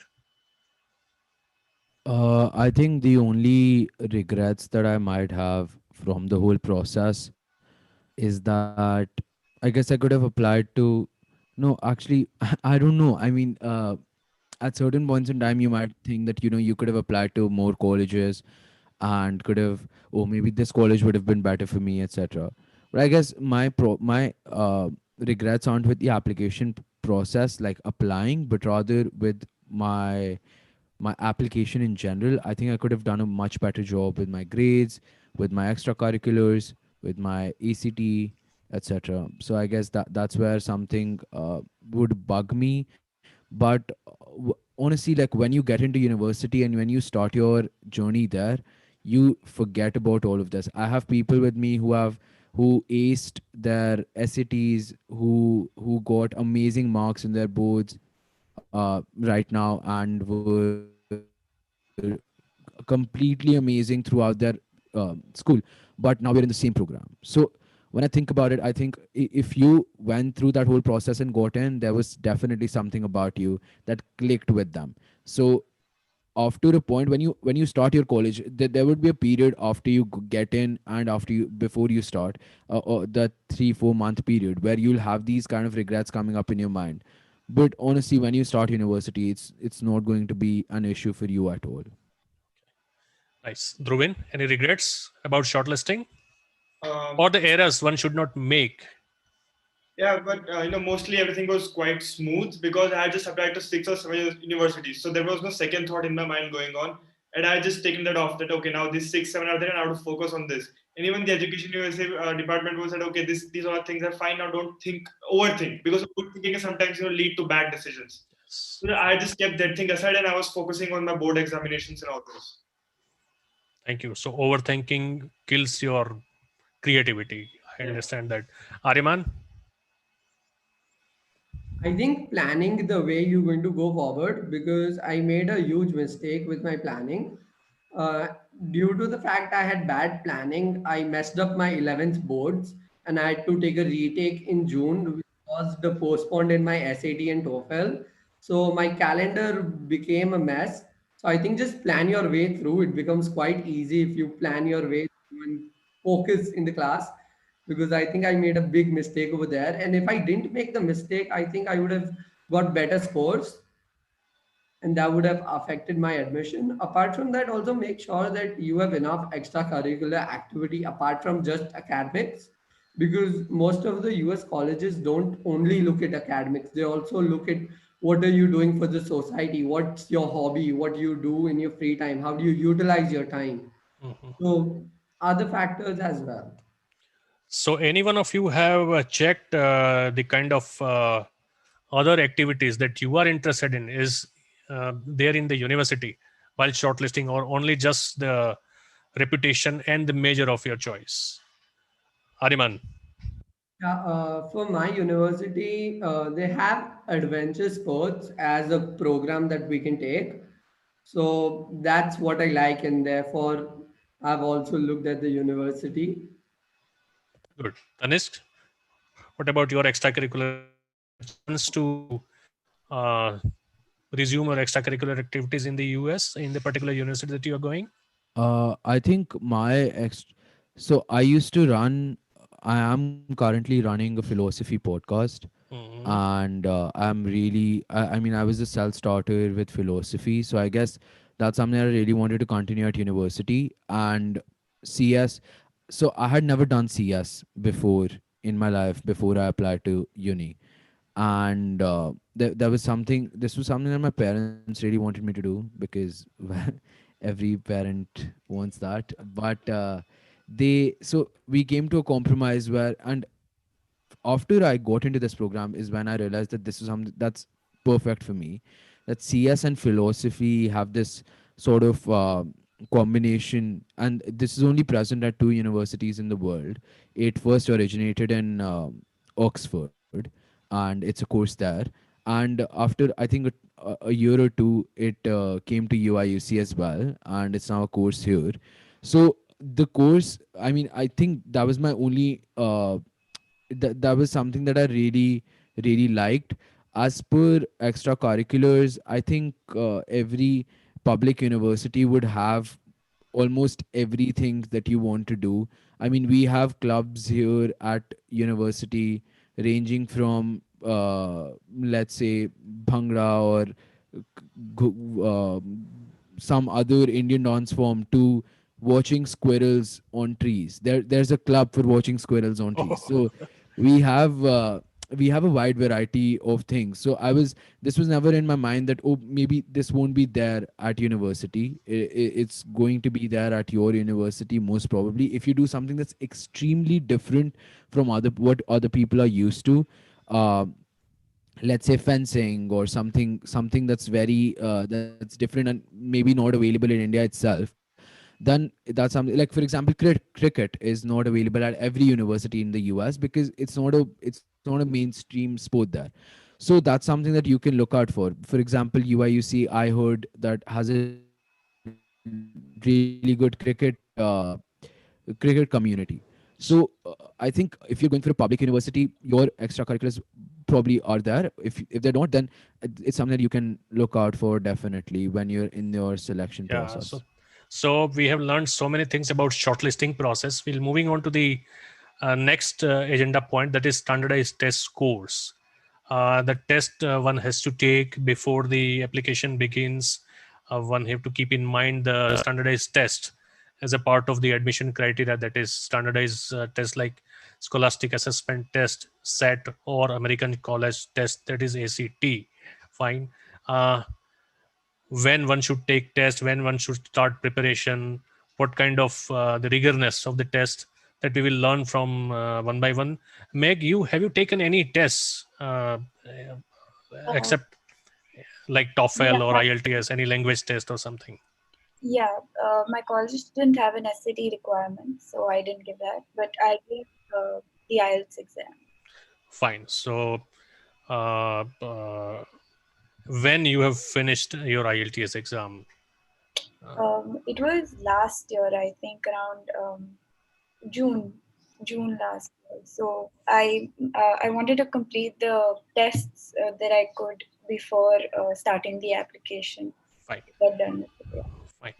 I think the only regrets that I might have from the whole process is that I guess I could have applied to. No, actually, I don't know. I mean, at certain points in time, you might think that you could have applied to more colleges and could have, oh, maybe this college would have been better for me, etc. But I guess my regrets aren't with the application process, like applying, but rather with my application in general. I think I could have done a much better job with my grades, with my extracurriculars, with my ACT, etc. So I guess that's where something would bug me. But honestly, like when you get into university and when you start your journey there, you forget about all of this. I have people with me who aced their SATs, who got amazing marks in their boards right now, and were completely amazing throughout their school, but now we're in the same program. So when I think about it, I think if you went through that whole process and got in, there was definitely something about you that clicked with them. So after a point, when you start your college, there would be a period after you get in and after you before you start, the 3-4 month period where you'll have these kind of regrets coming up in your mind. But honestly, when you start university, it's not going to be an issue for you at all. Nice. Dhruvin, any regrets about shortlisting Um, or the errors one should not make? Yeah, but mostly everything was quite smooth because I had just applied to 6 or 7 universities, so there was no second thought in my mind going on, and I had just taken that off. That okay, now these 6, 7 are there, and I have to focus on this. And even the education USA department was said, okay, these all things are fine now. Don't think, overthink, because overthinking can sometimes lead to bad decisions. Yes. So I just kept that thing aside, and I was focusing on my board examinations and all those. Thank you. So overthinking kills your creativity. I Yeah. understand that. Ariman, I think planning the way you're going to go forward, because I made a huge mistake with my planning. Uh, Due to the fact I had bad planning, I messed up my 11th boards and I had to take a retake in June, which caused the postponed in my SAT and TOEFL. So my calendar became a mess. So I think just plan your way through. It becomes quite easy if you plan your way through and focus in the class, because I think I made a big mistake over there. And if I didn't make the mistake, I think I would have got better scores and that would have affected my admission. Apart from that, also make sure that you have enough extracurricular activity apart from just academics, because most of the US colleges don't only look at academics, they also look at what are you doing for the society, what's your hobby, what you do in your free time, how do you utilize your time. So, other factors as well. so any one of you have checked the kind of other activities that you are interested in is there in the university while shortlisting, or only just the reputation and the major of your choice? Ariman. Yeah, for my university, they have adventure sports as a program that we can take. So that's what I like, and therefore I've also looked at the university. Good. Tanishq, what about your extracurricular? Have you got a chance to uh, resume your extracurricular activities in the US, in the particular university that you are going? I think so I used to run. I am currently running a philosophy podcast, Mhm. and I'm really. I mean, I was a self starter with philosophy, so I guess that's something I really wanted to continue at university. And CS. So I had never done CS before in my life before I applied to uni, and there was something. This was something that my parents really wanted me to do because every parent wants that. But we came to a compromise where, and after I got into this program is when I realized that this is something that's perfect for me. That CS and philosophy have this sort of combination, and this is only present at two universities in the world. It first originated in Oxford, and it's a course there. And after I think a year or two, it came to UIUC as well, and it's now a course here. So the course, I mean, I think that was my only that was something that I really liked. As per extracurriculars, I think every public university would have almost everything that you want to do. I mean, we have clubs here at university ranging from let's say bhangra or some other Indian dance form to watching squirrels on trees. There's a club for watching squirrels on trees. So we have uh, we have a wide variety of things. So this was never in my mind that, oh, maybe this won't be there at university. It's going to be there at your university most probably if you do something that's extremely different from other what other people are used to. Uh, let's say fencing or something that's very that's different and maybe not available in India itself. then that's something like, for example, cricket is not available at every university in the US because it's not a mainstream sport there. So that's something that you can look out for. For example, UIUC, I heard that has a really good cricket community. So I think if you're going for a public university, your extracurriculars probably are there. If they're not, then it's something that you can look out for definitely when you're in your selection Yeah. So, process. so we have learned so many things about shortlisting process. We'll moving on to the next agenda point, that is standardized test scores. The test one has to take before the application begins. One have to keep in mind the standardized test as a part of the admission criteria. That is standardized test like Scholastic Assessment Test, SAT, or American College Test, that is ACT. Fine. Uh, when one should take test, when one should start preparation, what kind of the rigorness of the test, that we will learn from one by one. Meg, you have you taken any tests Uh, except like yeah, TOEFL or IELTS, any language test or something? yeah. My college didn't have an SAT requirement, so I didn't give that. But I gave the IELTS exam. Fine. So when you have finished your IELTS exam? It was last year, I think, around June, June last year. So I wanted to complete the tests that I could before starting the application. Fine. Get done with it. Yeah. Fine.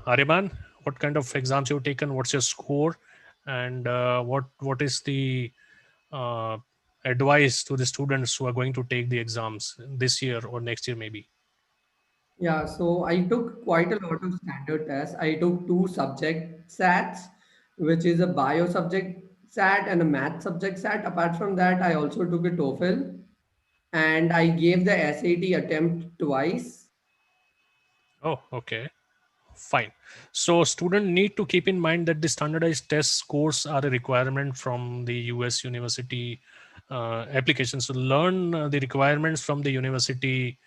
Ariman, what kind of exams you've taken? What's your score? And what is the uh, advice to the students who are going to take the exams this year or next year, maybe? Yeah, so I took quite a lot of standard tests. I took two subject SATs, which is a bio subject SAT and a math subject SAT. Apart from that, I also took a TOEFL and I gave the SAT attempt twice. Oh, okay. Fine. So student need to keep in mind that the standardized test scores are a requirement from the US university applications. So learn the requirements from the university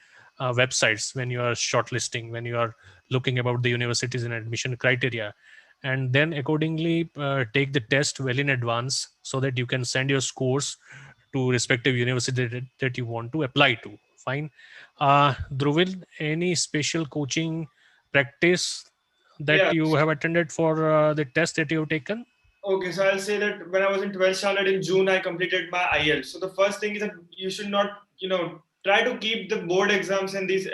websites when you are shortlisting, when you are looking about the universities and admission criteria. And then accordingly take the test well in advance so that you can send your scores to respective university that you want to apply to. Fine. Dhruvil, any special coaching practice that Yeah. you have attended for the test that you have taken? Okay, so I'll say that when I was in 12th standard in June, I completed my IELTS. So the first thing is that you should not, try to keep the board exams and these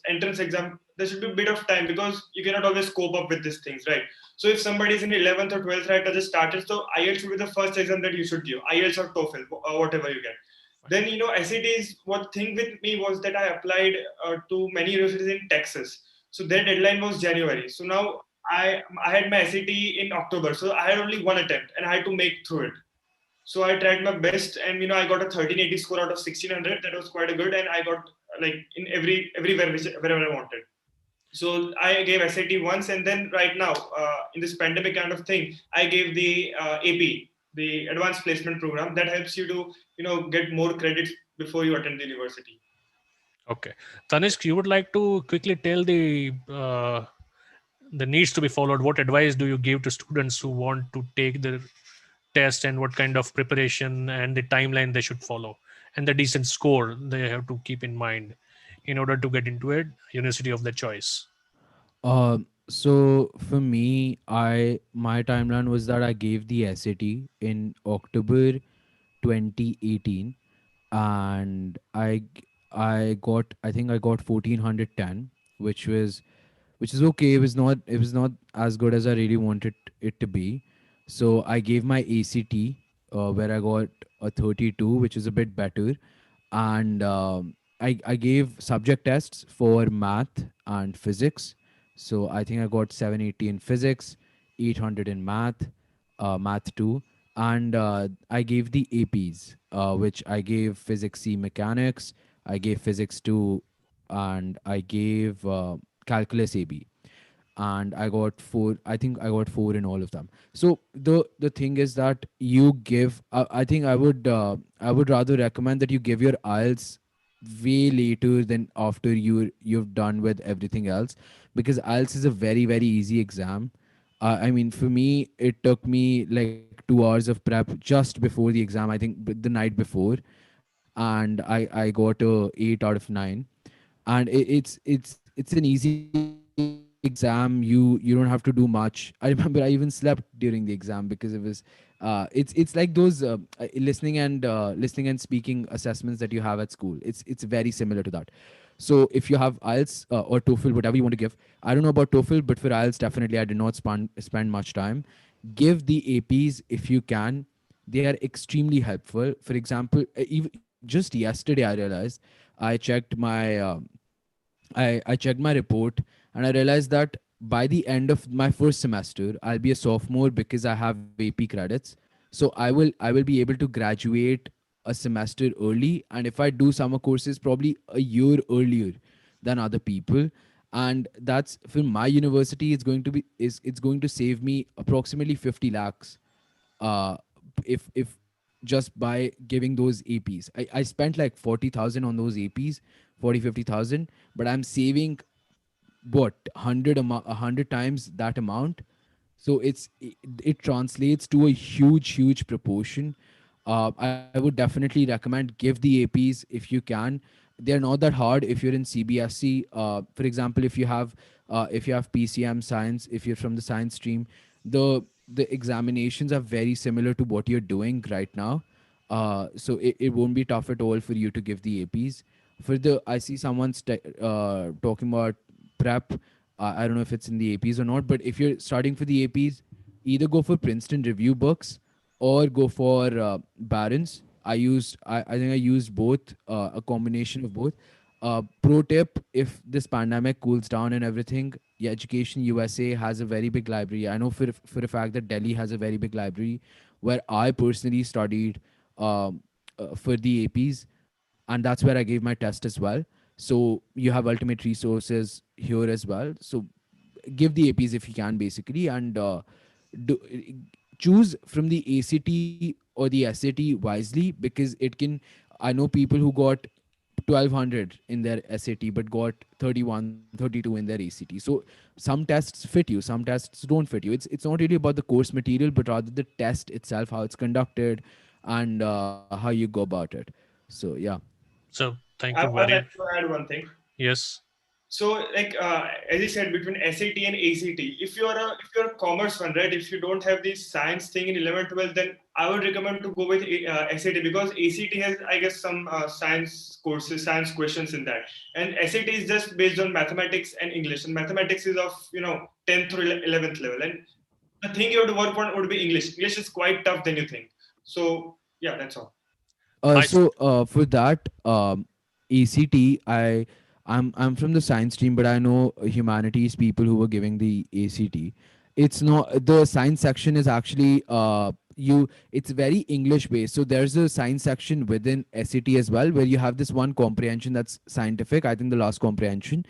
entrance exam. There should be a bit of time because you cannot always cope up with these things, right? So if somebody is in 11th or 12th right, just started, so IELTS should be the first exam that you should give, IELTS or TOEFL, whatever you get. Then SATs. What thing with me was that I applied to many universities in Texas. So their deadline was January. So now I had my SAT in October, so I had only one attempt and I had to make through it. So I tried my best, and I got a 1380 score out of 1600. That was quite a good, and I got like in everywhere wherever I wanted. So I gave SAT once, and then right now in this pandemic kind of thing, I gave the AP, the Advanced Placement Program, that helps you to get more credits before you attend the university. Okay. Tanishq, you would like to quickly tell the needs to be followed. What advice do you give to students who want to take the test, and what kind of preparation and the timeline they should follow, and the decent score they have to keep in mind in order to get into a university of their choice? So for me, I my timeline was that I gave the SAT in October 2018, and I got, I think I got 1410, which is okay. It was not as good as I really wanted it to be. So I gave my ACT, where I got a 32, which is a bit better, and I gave subject tests for math and physics. So I think I got 780 in physics, 800 in math, math 2, and I gave the APs, which I gave physics C mechanics, I gave physics 2, and I gave calculus AB, and I got 4. I think I got 4 in all of them. So the thing is that I think I would rather recommend that you give your IELTS way later than after you've done with everything else, because IELTS is a very very easy exam. I mean, for me, it took me like 2 hours of prep just before the exam. I think the night before, and I got a 8 out of 9. And it's an easy exam. You don't have to do much. I remember I even slept during the exam because it was it's like those listening and speaking assessments that you have at school. It's very similar to that. So if you have IELTS or TOEFL, whatever you want to give, I don't know about TOEFL, but for IELTS, definitely I did not spend much time. Give the APs if you can. They are extremely helpful. For example, even just yesterday I realized I checked my I checked my report, and I realized that by the end of my first semester, I'll be a sophomore because I have AP credits. So I will be able to graduate a semester early, and if I do summer courses, probably a year earlier than other people. And that's for my university. It's going to save me approximately 50 lakhs if just by giving those APs. I spent like 40,000 on those APs, 40 50,000, but I'm saving what 100 times that amount. So it translates to a huge proportion. I would definitely recommend give the APs if you can. They're not that hard if you're in CBSE. For example, if you have PCM science, if you're from the science stream, the examinations are very similar to what you're doing right now. So it won't be tough at all for you to give the APs. For the I see someone talking about prep. I don't know if it's in the APs or not, but if you're starting for the APs, either go for Princeton review books or go for Barron's. I think I used both, a combination of both. Pro tip: if this pandemic cools down and everything, yeah, Education USA has a very big library. I know for a fact that Delhi has a very big library where I personally studied for the APs, and that's where I gave my test as well. So you have ultimate resources here as well. So give the APs if you can, basically, and do, choose from the ACT or the SAT wisely, because it can. I know people who got 1200 in their SAT but got 31, 32 in their ACT. So some tests fit you, some tests don't fit you. It's not really about the course material, but rather the test itself, how it's conducted, and how you go about it. So yeah. So thank you I'd very. like to add one thing. Yes. So, like as you said, between SAT and ACT, if you're a commerce one, right? If you don't have this science thing in 11, 12, then I would recommend to go with SAT, because ACT has, I guess, some science courses, science questions in that, and SAT is just based on mathematics and English, and mathematics is of 10th or 11th level, and the thing you have to work on would be English. English is quite tough than you think. So yeah, that's all. Nice. So for that ACT, I'm from the science stream, but I know humanities people who were giving the ACT. It's not the science section is actually it's very English based. So there's a science section within SAT as well, where you have this one comprehension that's scientific. I think the last comprehension,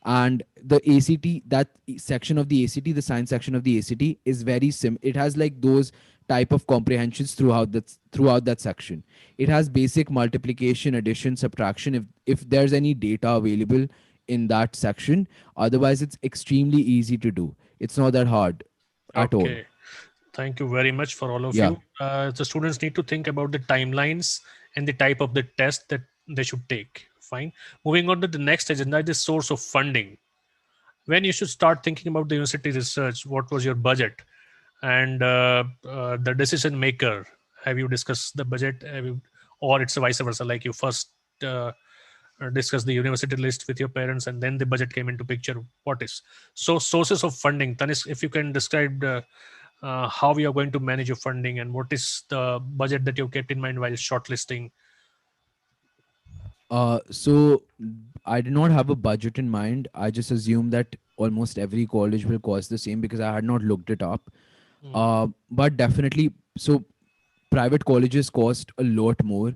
and the ACT, that section of the ACT, the science section of the ACT is very sim. It has like those type of comprehensions throughout that section. It has basic multiplication, addition, subtraction, if there's any data available in that section. Otherwise, it's extremely easy to do. It's not that hard at all. Okay. Thank you very much for all of Yeah. you. The students need to think about the timelines and the type of the test that they should take. Fine. Moving on to the next agenda, the source of funding. When you should start thinking about the university research, what was your budget? And the decision maker, have you discussed the budget? Or it's vice versa, like you first uh, discuss the university list with your parents and then the budget came into picture? What is so sources of funding? Tanis, if you can describe how you are going to manage your funding and what is the budget that you've kept in mind while shortlisting. So I did not have a budget in mind. I just assumed that almost every college will cost the same because I had not looked it up. Mm. But definitely, so private colleges cost a lot more.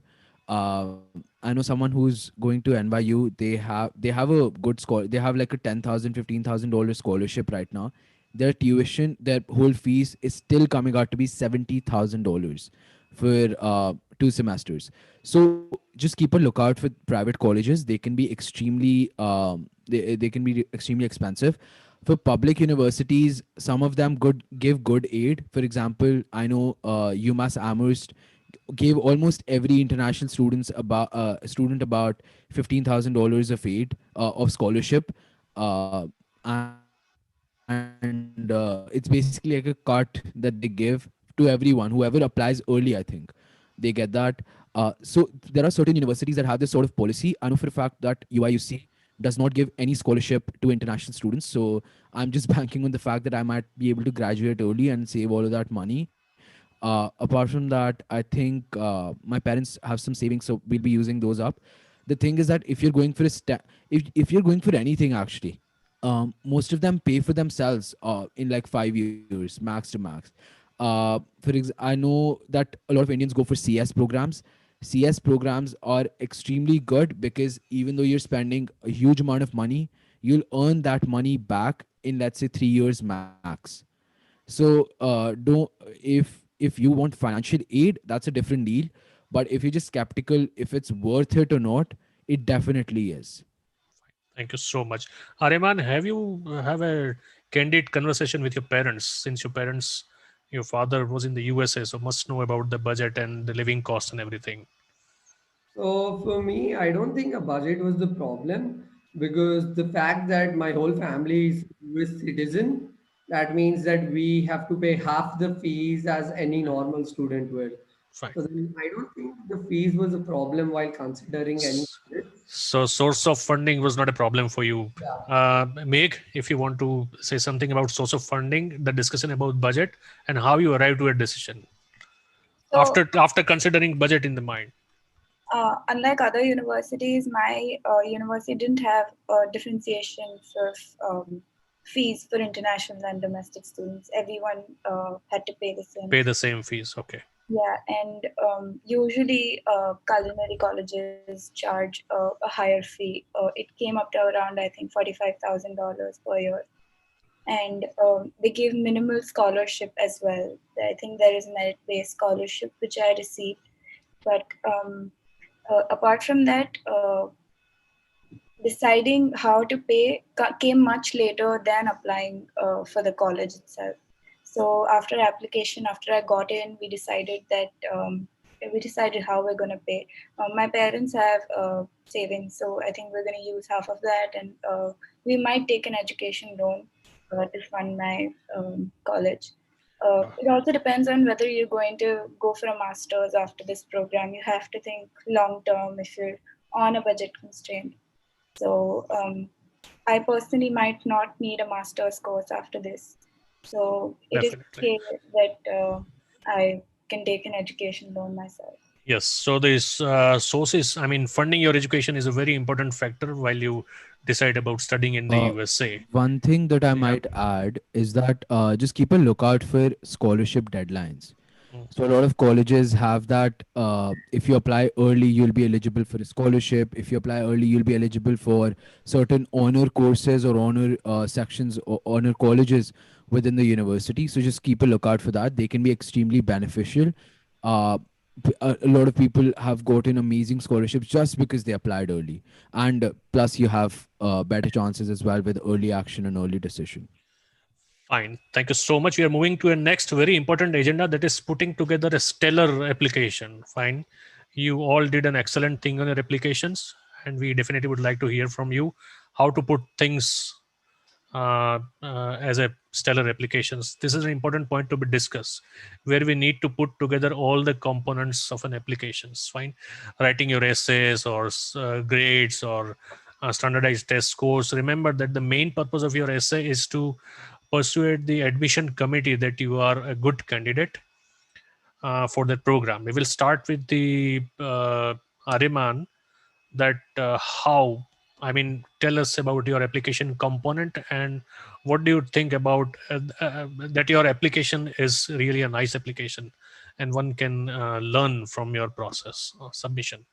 I know someone who's going to NYU. They have a good scholar. They have like a $10,000 $15,000 scholarship right now. Their tuition, their whole fees is still coming out to be $70,000 for 2 semesters. So just keep a lookout for private colleges. They can be they can be extremely expensive. For public universities, some of them good give good aid. For example, I know UMass Amherst gave almost every international student about $15,000 of aid of scholarship, and it's basically like a cut that they give to everyone whoever applies early. I think they get that. So there are certain universities that have this sort of policy. I know for a fact that UIUC does not give any scholarship to international students. So I'm just banking on the fact that I might be able to graduate early and save all of that money. Apart from that, I think my parents have some savings, so we'll be using those up. The thing is that if you're going for if you're going for anything actually, most of them pay for themselves in like 5 years max to max. I know that a lot of Indians go for CS programs. CS programs are extremely good because even though you're spending a huge amount of money, you'll earn that money back in, let's say, 3 years max. So don't if you want financial aid, that's a different deal. But if you're just skeptical if it's worth it or not, it definitely is. Thank you so much. Ariman, have you have a candid conversation with your parents, since your father was in the USA, so must know about the budget and the living cost and everything. So for me, I don't think a budget was the problem because the fact that my whole family is US citizen, that means that we have to pay half the fees as any normal student would. Fine. So then I don't think the fees was a problem while considering any budget. So source of funding was not a problem for you. Yeah. Meg, if you want to say something about source of funding, the discussion about budget and how you arrived to a decision So, after considering budget in the mind. unlike other universities, my university didn't have differentiations of fees for international and domestic students. Everyone had to pay the same. Pay the same fees. Okay. Yeah, and usually culinary colleges charge a higher fee. It came up to around, I think, $45,000 per year, and they give minimal scholarship as well. I think there is merit-based scholarship which I received, but apart from that, deciding how to pay came much later than applying for the college itself. So after application, after I got in, we decided how we're going to pay. My parents have savings, so I think we're going to use half of that, and we might take an education loan to fund my college. It also depends on whether you're going to go for a master's after this program. You have to think long term if you're on a budget constraint. So I personally might not need a master's course after this. So it is Definitely. okay that I can take an education loan myself. Yes. So these sources, I mean, funding your education is a very important factor while you decide about studying in the uh, USA. One thing that I Yeah. might add is that just keep a lookout for scholarship deadlines. Mm. So a lot of colleges have that. If you apply early, you'll be eligible for a scholarship. If you apply early, you'll be eligible for certain honor courses or honor sections or honor colleges within the university. So just keep a lookout for that. They can be extremely beneficial. Uh, a lot of people have gotten amazing scholarships just because they applied early, and plus you have better chances as well with early action and early decision. Fine. Thank you so much. We are moving to a next very important agenda, that is putting together a stellar application. Fine. You all did an excellent thing on your applications, and we definitely would like to hear from you how to put things as a stellar applications. This is an important point to be discussed, where we need to put together all the components of an applications. Fine. Writing your essays or grades or standardized test scores. Remember that the main purpose of your essay is to persuade the admission committee that you are a good candidate for that program. We will start with the Ariman, that how, I mean, tell us about your application component and what do you think about that your application is really a nice application and one can learn from your process submission.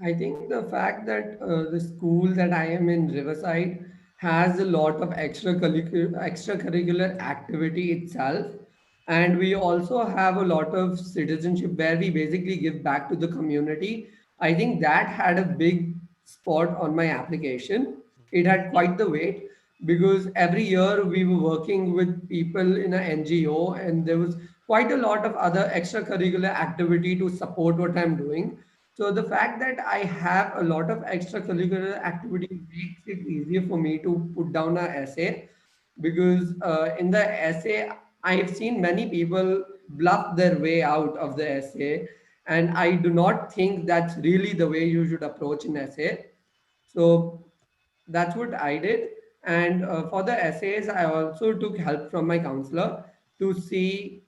I think the fact that the school that I am in, Riverside, has a lot of extracurricular activity itself, And we also have a lot of citizenship where we basically give back to the community. I think that had a big spot on my application. It had quite the weight because every year we were working with people in an NGO, and there was quite a lot of other extracurricular activity to support what I'm doing. So the fact that I have a lot of extracurricular activity makes it easier for me to put down an essay, because in the essay I've seen many people bluff their way out of the essay, and I do not think that's really the way you should approach an essay. So that's what I did. And for the essays, I also took help from my counselor to see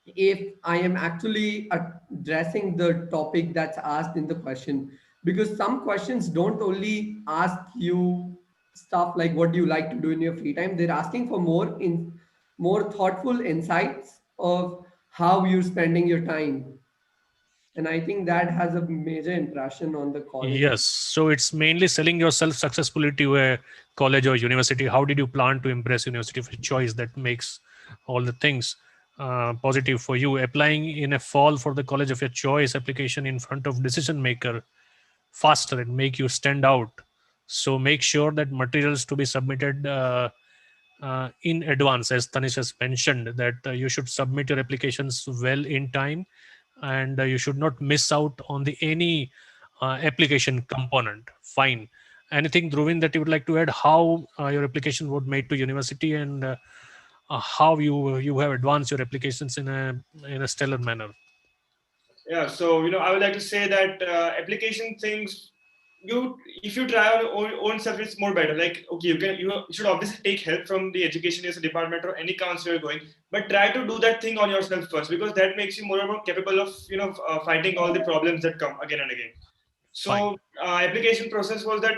if I am actually addressing the topic that's asked in the question. Because some questions don't only ask you stuff like what do you like to do in your free time, they're asking for more thoughtful insights of how you're spending your time. And I think that has a major impression on the college. Yes, so it's mainly selling yourself successfully to a college or university. How did you plan to impress university of your choice that makes all the things positive for you? Applying in a fall for the college of your choice, application in front of decision maker faster and make you stand out. So make sure that materials to be submitted in advance, as Tanish has mentioned, that you should submit your applications well in time, and you should not miss out on the any application component. Fine. Anything, Dhruvin, that you would like to add? How your application would made to university, and how you have advanced your applications in a stellar manner. Yeah, so I would like to say that application things, you if you try on your own self, it's more better. Like, okay, you should obviously take help from the education department or any counselor you're going, but try to do that thing on yourself first, because that makes you more and more capable of fighting all the problems that come again and again. Fine. So application process was that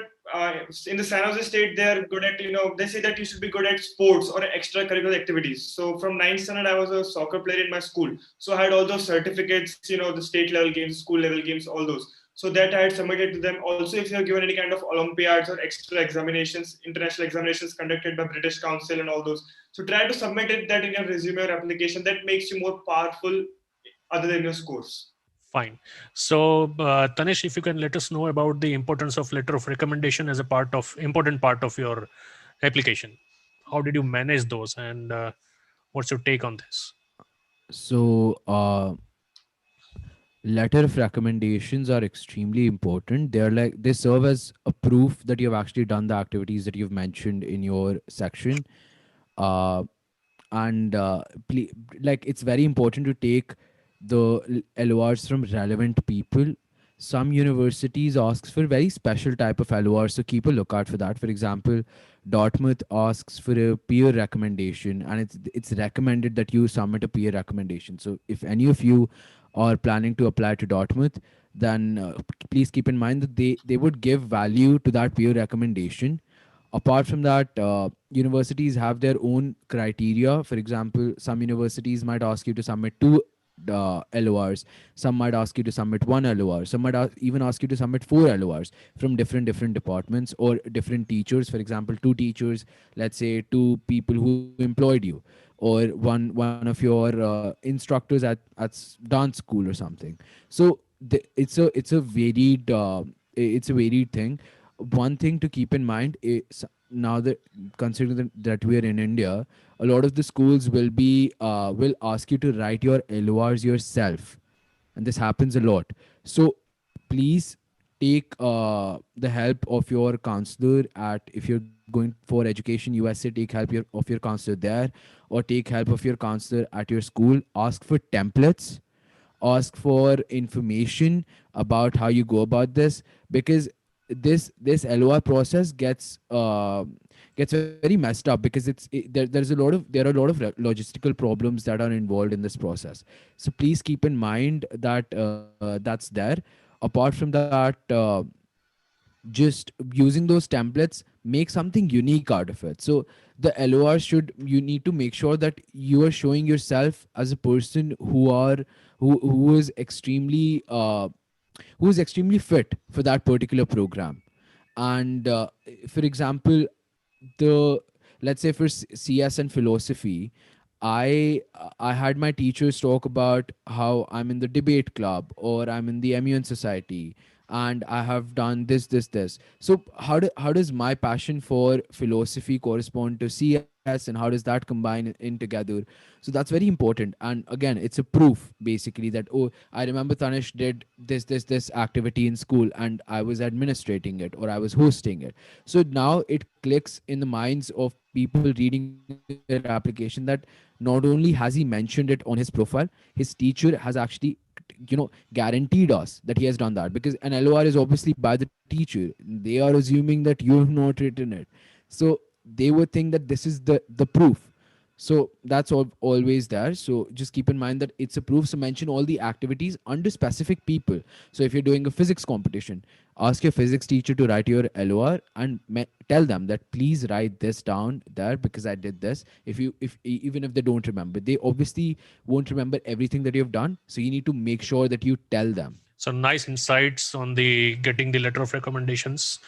in the San Jose State, they're good at, they say that you should be good at sports or extracurricular activities. So from ninth standard, I was a soccer player in my school. So I had all those certificates, the state level games, school level games, all those. So that I had submitted to them. Also, if you're given any kind of Olympiads or extra examinations, international examinations conducted by British Council and all those. So try to submit that in your resume or application. That makes you more powerful other than your scores. Fine. So, Tanish, if you can let us know about the importance of letter of recommendation as a important part of your application. How did you manage those, and what's your take on this? So, letter of recommendations are extremely important. They're like they serve as a proof that you've actually done the activities that you've mentioned in your section. Uh, and like it's very important to take the LORs from relevant people. Some universities asks for very special type of LOR, so keep a lookout for that. For example, Dartmouth asks for a peer recommendation, and it's recommended that you submit a peer recommendation. So if any of you are planning to apply to Dartmouth, then please keep in mind that they would give value to that peer recommendation. Apart from that, universities have their own criteria. For example, some universities might ask you to submit two LORs. Some might ask you to submit one LOR. Some might even ask you to submit four LORs from different departments or different teachers. For example, two teachers, let's say two people who employed you, or one of your instructors at dance school or something. So it's a varied thing. One thing to keep in mind is, now that considering that we are in India, a lot of the schools will ask you to write your LORs yourself, and this happens a lot. So please take the help of your counselor at, if you're going for education USA, take help of your counselor there, or take help of your counselor at your school. Ask for templates, ask for information about how you go about this, because this LOR process gets very messed up, because there are a lot of logistical problems that are involved in this process. So please keep in mind that that's there. Apart from that, just using those templates, make something unique out of it. So the LOR should, you need to make sure that you are showing yourself as a person who is extremely fit for that particular program. And for example, the let's say for CS and philosophy, I had my teachers talk about how I'm in the debate club or I'm in the immune society and I have done this. So how does my passion for philosophy correspond to CS and how does that combine in together? So that's very important. And again, it's a proof basically that, oh, I remember Tanish did this activity in school and I was administrating it or I was hosting it. So now it clicks in the minds of people reading their application that not only has he mentioned it on his profile, his teacher has actually, guaranteed us that he has done that, because an LOR is obviously by the teacher. They are assuming that you have not written it. So they would think that this is the proof. So that's always there. So just keep in mind that it's a proof. So mention all the activities under specific people. So if you're doing a physics competition, ask your physics teacher to write your LOR and tell them that please write this down there because I did this. If you if even if they don't remember, they obviously won't remember everything that you've done. So you need to make sure that you tell them. So nice insights on the getting the letter of recommendations.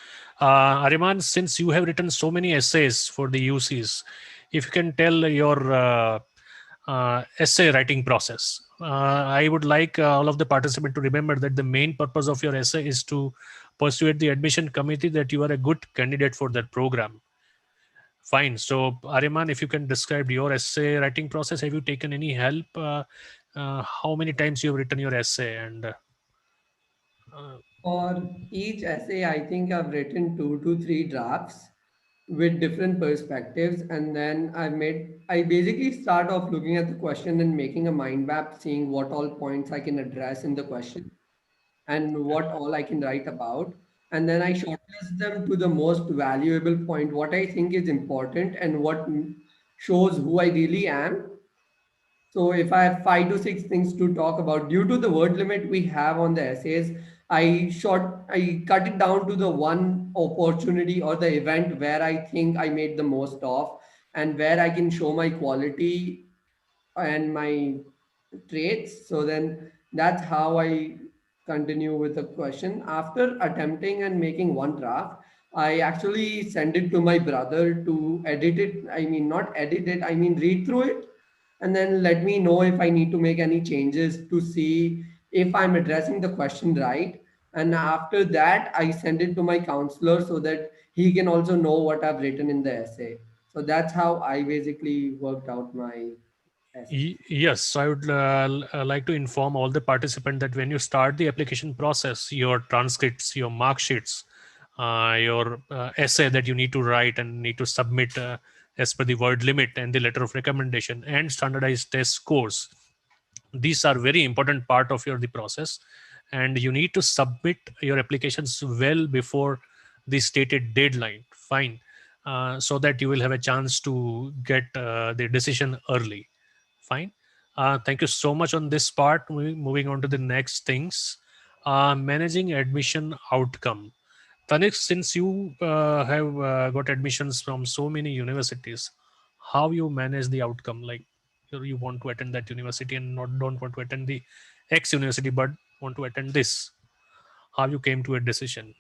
Ariman, since you have written so many essays for the UCs, if you can tell your essay writing process. I would like all of the participants to remember that the main purpose of your essay is to persuade the admission committee that you are a good candidate for that program. Fine. So, Ariman, if you can describe your essay writing process, have you taken any help? How many times you have written your essay? And For each essay, I think I've written 2 to 3 drafts with different perspectives, and then I basically start off looking at the question and making a mind map, seeing what all points I can address in the question and what all I can write about. And then I shortlist them to the most valuable point, what I think is important and what shows who I really am. So if I have 5 to 6 things to talk about, due to the word limit we have on the essays, I cut it down to the one opportunity or the event where I think I made the most of and where I can show my quality and my traits. So then that's how I continue with the question. After attempting and making one draft, I actually send it to my brother to edit it. I mean, not edit it, I mean, read through it and then let me know if I need to make any changes to see if I'm addressing the question right. And after that, I send it to my counselor so that he can also know what I've written in the essay. So that's how I basically worked out my essay. Yes, so I would like to inform all the participants that when you start the application process, your transcripts, your mark sheets, your essay that you need to write and need to submit as per the word limit and the letter of recommendation and standardized test scores, these are very important part of your the process, and you need to submit your applications well before the stated deadline. Fine. So that you will have a chance to get the decision early. Fine. Thank you so much on this part. Moving on to the next things. Managing admission outcome. Tanik, since you have got admissions from so many universities, how you manage the outcome? Like you want to attend that university and not don't want to attend the X university, but want to attend this. How you came to a decision?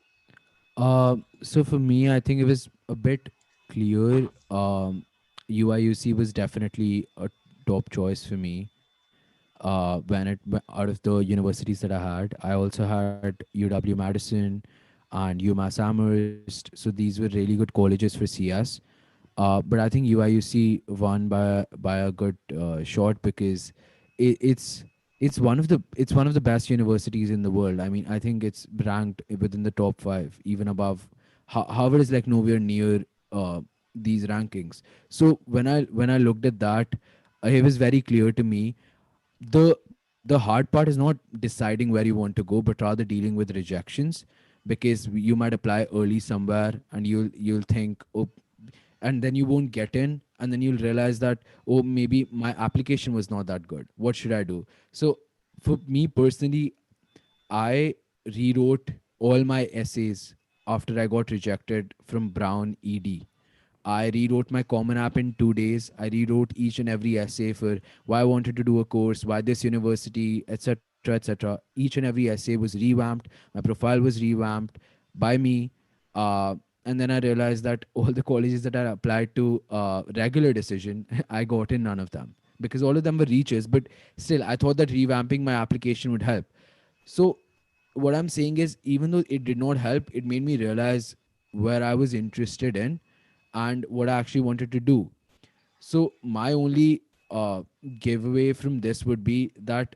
So for me, I think it was a bit clear. UIUC was definitely a top choice for me. Out of the universities that I had, I also had UW Madison and UMass Amherst. So these were really good colleges for CS. But I think UIUC won by a good shot because it's it's one of the best universities in the world. I mean, I think it's ranked within the top 5, even above. Harvard is like nowhere near these rankings. So when I looked at that, it was very clear to me the hard part is not deciding where you want to go, but rather dealing with rejections, because you might apply early somewhere and you'll think, oh, and then you won't get in, and then you'll realize that, oh, maybe my application was not that good, what should I do? So for me personally, I rewrote all my essays after I got rejected from Brown ED. I rewrote my Common App in 2 days. I rewrote each and every essay for why I wanted to do a course, why this university, etc., etc. Each and every essay was revamped. My profile was revamped by me. Uh, and then I realized that all the colleges that I applied to regular decision, I got in none of them. because all of them were reaches. But still, I thought that revamping my application would help. So what I'm saying is, even though it did not help, it made me realize where I was interested in and what I actually wanted to do. So my only giveaway from this would be that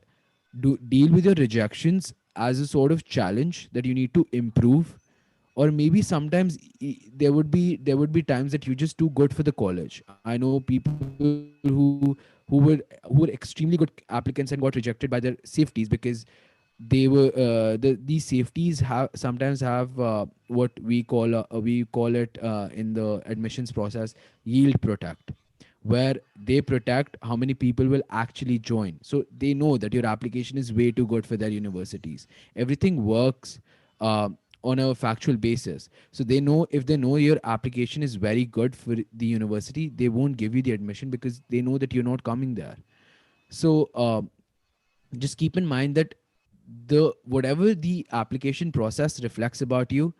do deal with your rejections as a sort of challenge that you need to improve, or maybe sometimes there would be times that you're just too good for the college. I know people who were extremely good applicants and got rejected by their safeties because they were these safeties have sometimes have what we call it in the admissions process yield protect, where they protect how many people will actually join. So they know that your application is way too good for their universities. Everything works on a factual basis. So they know, if they know your application is very good for the university, they won't give you the admission because they know that you're not coming there. So just keep in mind that the whatever the application process reflects about you,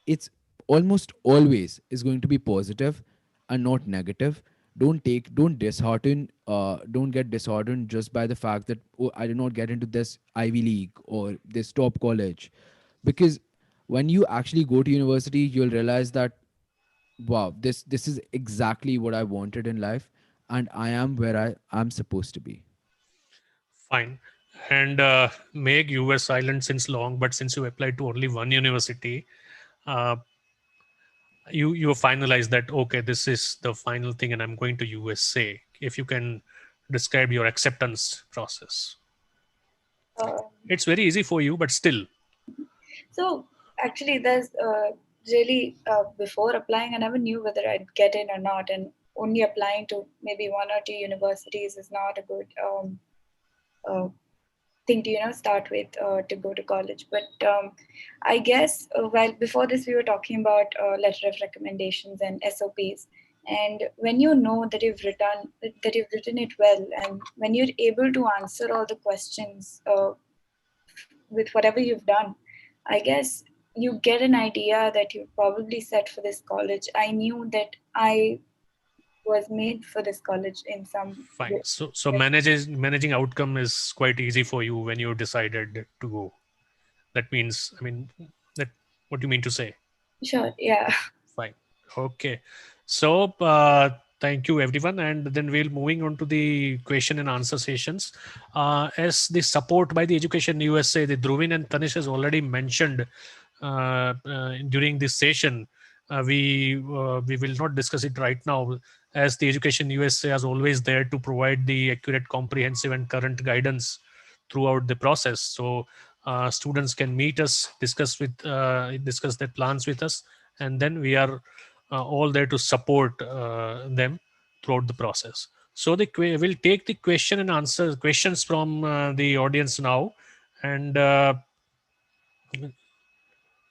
it's almost always is going to be positive and not negative. Don't dishearten, don't get disheartened just by the fact that, oh, I did not get into this Ivy League or this top college, because when you actually go to university, you'll realize that, wow, this is exactly what I wanted in life, and I am where I am supposed to be. Fine. And Meg, you were silent since long, but since you applied to only one university, uh, you finalized that, okay, this is the final thing, and I'm going to USA. If you can describe your acceptance process, Um, it's very easy for you, but still. so actually, there's really before applying, I never knew whether I'd get in or not, and only applying to maybe one or two universities is not a good uh, thing to start with to go to college. But I guess while before this we were talking about letter of recommendations and SOPs, and when you know that you've written it well, and when you're able to answer all the questions with whatever you've done, I guess you get an idea that you're probably set for this college. I knew that I was made for this college in some Fine. way. So managing outcome is quite easy for you when you decided to go. That means, I mean, that what you mean to say. Sure, yeah. Fine. Okay. So thank you everyone, and then we'll moving on to the question and answer sessions. As the support by the Education USA, the Dhruvin and Tanish has already mentioned during this session. We will not discuss it right now, as the Education USA is always there to provide the accurate, comprehensive, and current guidance throughout the process. So students can meet us, discuss their plans with us, and then we are all there to support them throughout the process. So we'll take the question and answer questions from the audience now, and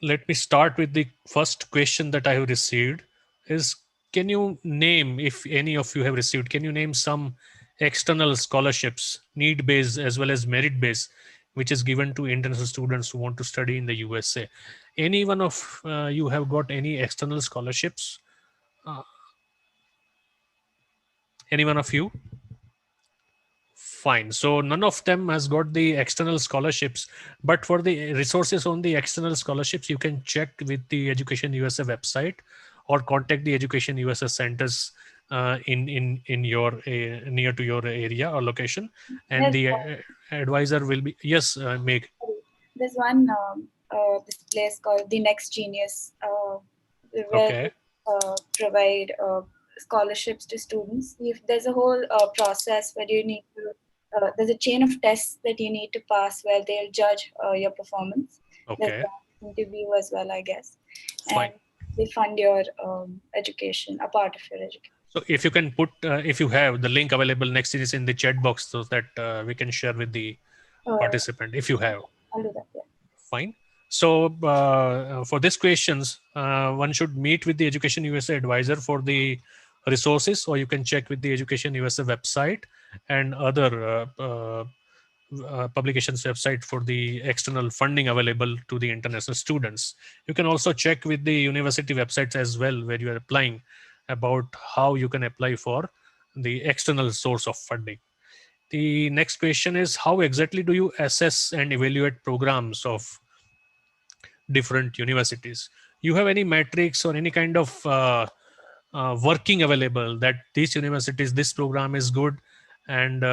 let me start with the first question that I have received. Is, can you name, if any of you have received, can you name some external scholarships, need based as well as merit based, which is given to international students who want to study in the USA? Any one of you have got any external scholarships? Uh, any one of you? Fine. So none of them has got the external scholarships, but for the resources on the external scholarships, you can check with the Education USA website or contact the Education USA centers in your near to your area or location, and There's the one, advisor will be, yes, Meg. sorry, there's one this place called the Next Genius, where Okay, provide scholarships to students. If there's a whole process where you need to, there's a chain of tests that you need to pass where they'll judge your performance. There's okay, an interview as well, I guess, fine. and they fund your education, a part of your education. So if you can put, if you have the link available next is in the chat box, so that we can share with the Uh, participant if you have. I'll do that. Yeah. Fine. So for these questions, one should meet with the Education USA advisor for the resources, or you can check with the Education USA website and other publications website for the external funding available to the international students. You can also check with the university websites as well, where you are applying, about how you can apply for the external source of funding. The next question is, how exactly do you assess and evaluate programs of different universities? You have any metrics or any kind of working available that these universities, this program is good, and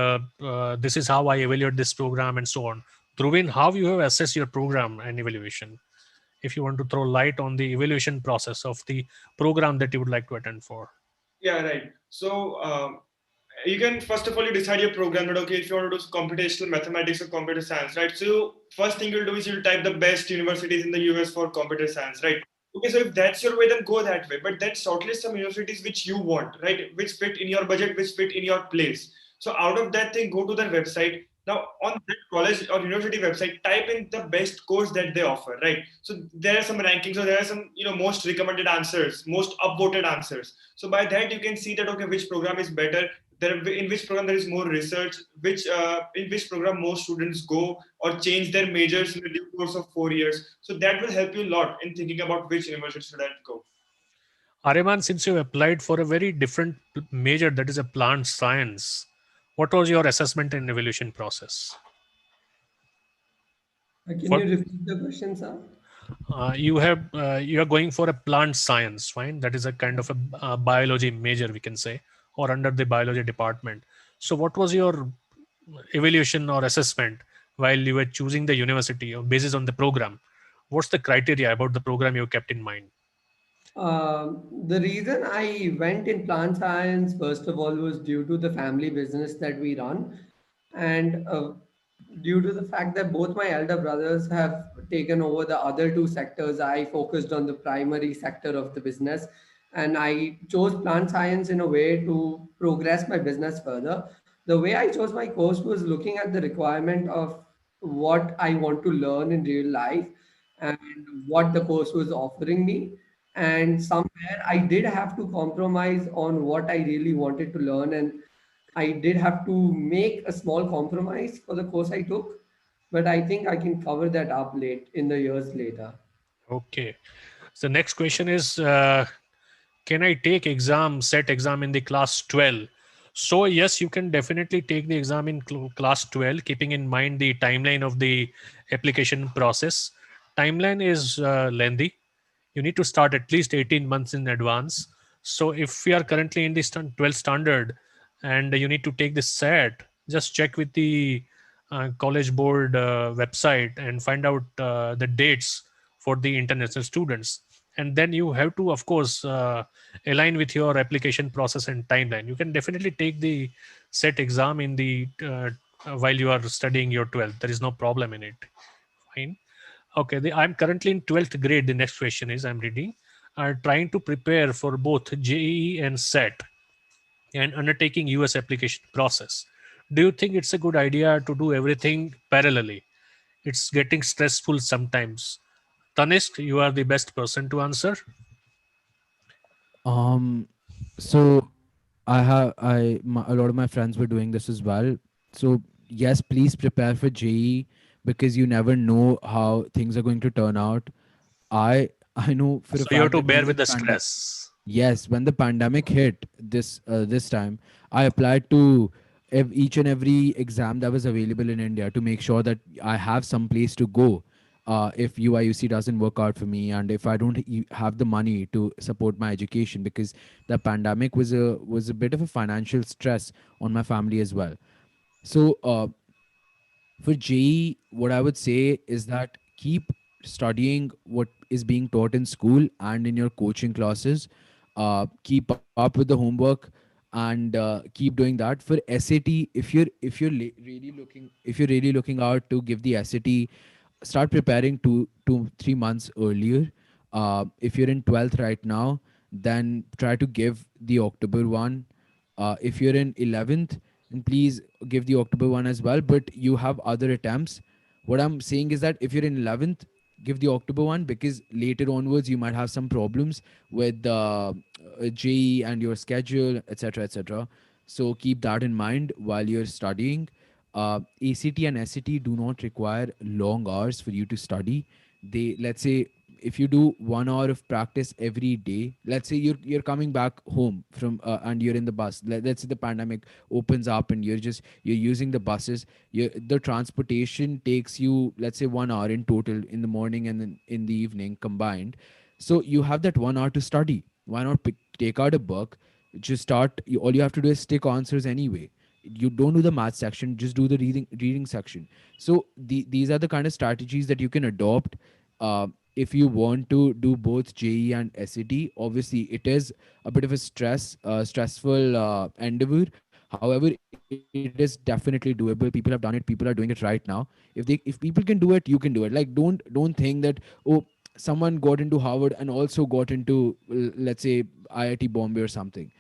this is how I evaluate this program, and so on. Dhruvin, how you have assessed your program and evaluation? If you want to throw light on the evaluation process of the program that you would like to attend for. Yeah, right. So you can first of all you decide your program that okay if you want to do computational mathematics or computer science, right? So first thing you'll do is you'll type the best universities in the US for computer science, right? Okay, so if that's your way, then go that way. But then shortlist some universities which you want, right? Which fit in your budget, which fit in your place. So out of that thing, go to their website. Now on that college or university website, type in the best course that they offer, right? So there are some rankings, or there are some most recommended answers, most upvoted answers. So by that you can see that okay which program is better, there in which program there is more research, which in which program most students go or change their majors in the due course of 4 years. So that will help you a lot in thinking about which university should I go. Areman, since you applied for a very different major, that is a plant science, what was your assessment and evaluation process? Can For you repeat the question, sir? you are going for a plant science, fine. That is a kind of a biology major, we can say, or under the biology department. So, what was your evaluation or assessment while you were choosing the university or basis on the program? What's the criteria about the program you kept in mind? The reason I went in plant science, first of all, was due to the family business that we run, and due to the fact that both my elder brothers have taken over the other two sectors. I focused on the primary sector of the business, and I chose plant science in a way to progress my business further. The way I chose my course was looking at the requirement of what I want to learn in real life and what the course was offering me, and somewhere I did have to compromise on what I really wanted to learn, and I did have to make a small compromise for the course I took, but I think I can cover that up late in the years later. Okay. So, next question is, can I take exam, set exam in the class 12? So, yes, you can definitely take the exam in class 12, keeping in mind the timeline of the application process. Timeline is lengthy. You need to start at least 18 months in advance. So, if we are currently in the 12th standard and you need to take the set, just check with the college board website and find out the dates for the international students, and then you have to of course align with your application process and timeline. You can definitely take the set exam in the while you are studying your 12th. There is no problem in it. Fine. Okay, I'm currently in 12th grade. The next question is, I'm reading, trying to prepare for both JEE and set and undertaking US application process. Do you think it's a good idea to do everything parallelly? It's getting stressful sometimes. Tanishq, you are the best person to answer. Um, so a lot of my friends were doing this as well. So yes, please prepare for JE because you never know how things are going to turn out. I know for a So you have fact to that when bear the with the pandemic, stress. yes, when the pandemic hit this time, I applied to each and every exam that was available in India to make sure that I have some place to go. If UIUC doesn't work out for me, and if I don't have the money to support my education, because the pandemic was a bit of a financial stress on my family as well. So for JE, what I would say is that keep studying what is being taught in school and in your coaching classes. Keep up with the homework and keep doing that. For SAT, if you're really looking out to give the SAT, start preparing 2 to 3 months earlier. If you're in 12th right now, then try to give the October one. If you're in 11th, then please give the October one as well. But you have other attempts. What I'm saying is that if you're in 11th, give the October one, because later onwards you might have some problems with the JE and your schedule, etc., etc. So keep that in mind while you're studying. ACT and SAT do not require long hours for you to study. They, let's say, if you do 1 hour of practice every day, let's say you're coming back home from and you're in the bus. Let's say the pandemic opens up and you're using the buses. The transportation takes you, let's say, 1 hour in total in the morning and then in the evening combined. So you have that 1 hour to study. Why not take out a book, just start? All you have to do is stick answers anyway. You don't do the math section, just do the reading section. So these are the kind of strategies that you can adopt if you want to do both JE and SAT. Obviously, it is a bit of a stressful endeavor. However, it is definitely doable. People have done it. People are doing it right now. If people can do it, you can do it. Like, don't think that, oh, someone got into Harvard and also got into, let's say, IIT Bombay or something.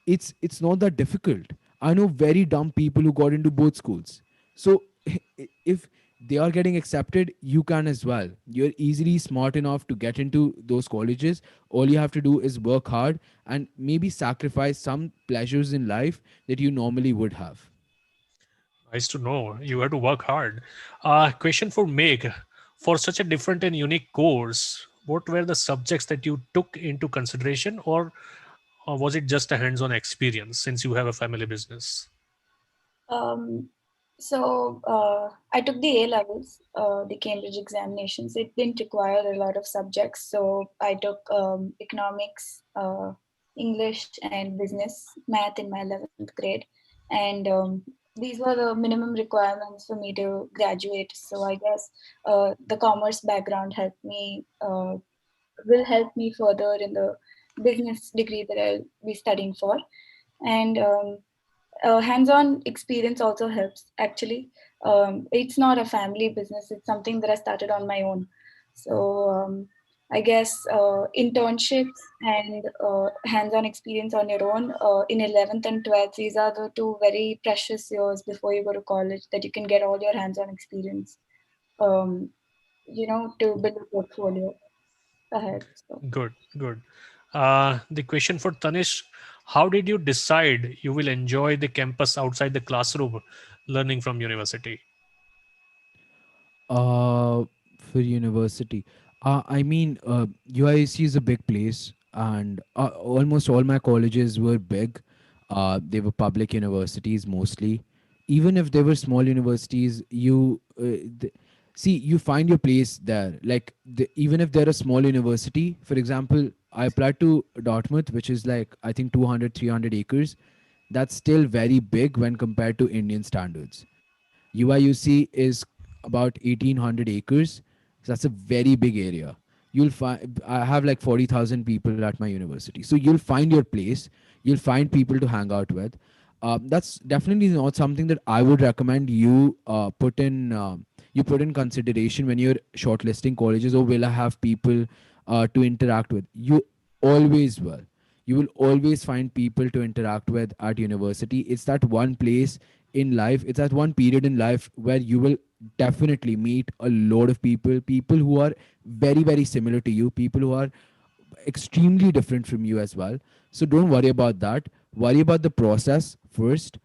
It's not that difficult. I know very dumb people who got into both schools. So if they are getting accepted, you can as well. You're easily smart enough to get into those colleges. All you have to do is work hard and maybe sacrifice some pleasures in life that you normally would have. Nice to know. You have to work hard. Question for Meg. For such a different and unique course, what were the subjects that you took into consideration, or was it just a hands-on experience since you have a family business? Um, I took the A levels, the Cambridge examinations. It didn't require a lot of subjects, so I took economics, English, and business math in my 11th grade, and these were the minimum requirements for me to graduate. So I guess the commerce background will help me further in the business degree that I'll be studying for, and hands-on experience also helps actually. It's not a family business, it's something that I started on my own. So I guess internships and hands-on experience on your own in 11th and 12th, these are the two very precious years before you go to college that you can get all your hands-on experience, um, to build a portfolio ahead. So Good, good. The question for Tanish: how did you decide you will enjoy the campus outside the classroom, learning from university? Uh, for university, I mean, UIC is a big place, and almost all my colleges were big. They were public universities mostly. Even if they were small universities, see, you find your place there. Like, even if they're a small university, for example, I applied to Dartmouth, which is like, I think, 200, 300 acres. That's still very big when compared to Indian standards. UIUC is about 1800 acres. So that's a very big area. You'll find, I have like 40,000 people at my university. So you'll find your place, you'll find people to hang out with. That's definitely not something that I would recommend you put in consideration when you're shortlisting colleges. Or will I have people to interact with? You always will. You will always find people to interact with at university. It's that one place in life, it's that one period in life where you will definitely meet a lot of people who are very, very similar to you, people who are extremely different from you as well. So don't worry about that. Worry about the process first.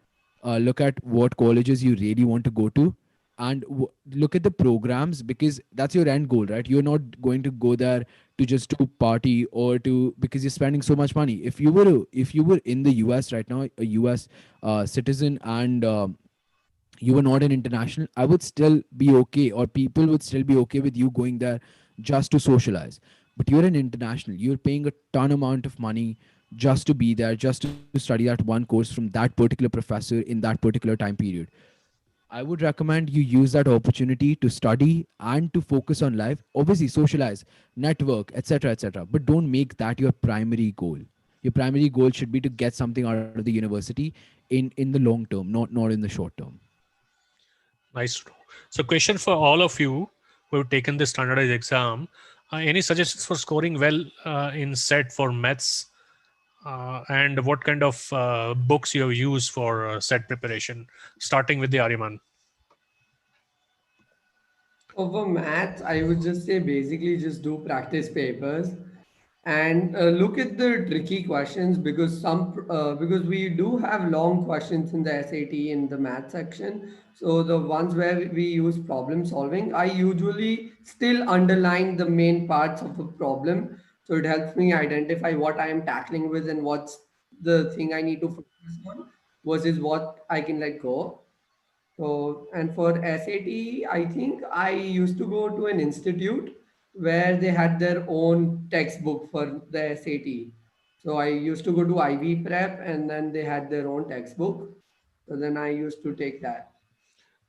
Look at what colleges you really want to go to, and look at the programs, because that's your end goal, right? You're not going to go there to just to party or to because you're spending so much money. If you were in the US right now, a US citizen, and you were not an international, I would still be okay, or people would still be okay with you going there just to socialize. But you're an international, you're paying a ton amount of money just to be there, just to study that one course from that particular professor in that particular time period. I would recommend you use that opportunity to study and to focus on life. Obviously, socialize, network, etc., etc. But don't make that your primary goal. Your primary goal should be to get something out of the university in the long term, not in the short term. Nice to know. So, question for all of you who have taken the standardized exam: any suggestions for scoring well in set for maths, and what kind of books you have used for set preparation? Starting with the Ariman. Over maths, I would just say basically just do practice papers. and look at the tricky questions, because because we do have long questions in the SAT in the math section. So the ones where we use problem solving, I usually still underline the main parts of a problem, so it helps me identify what I am tackling with and what's the thing I need to focus on versus what I can let go. So, and for SAT, I think I used to go to an institute where they had their own textbook for the SAT. So I used to go to IB prep and then they had their own textbook. So then I used to take that.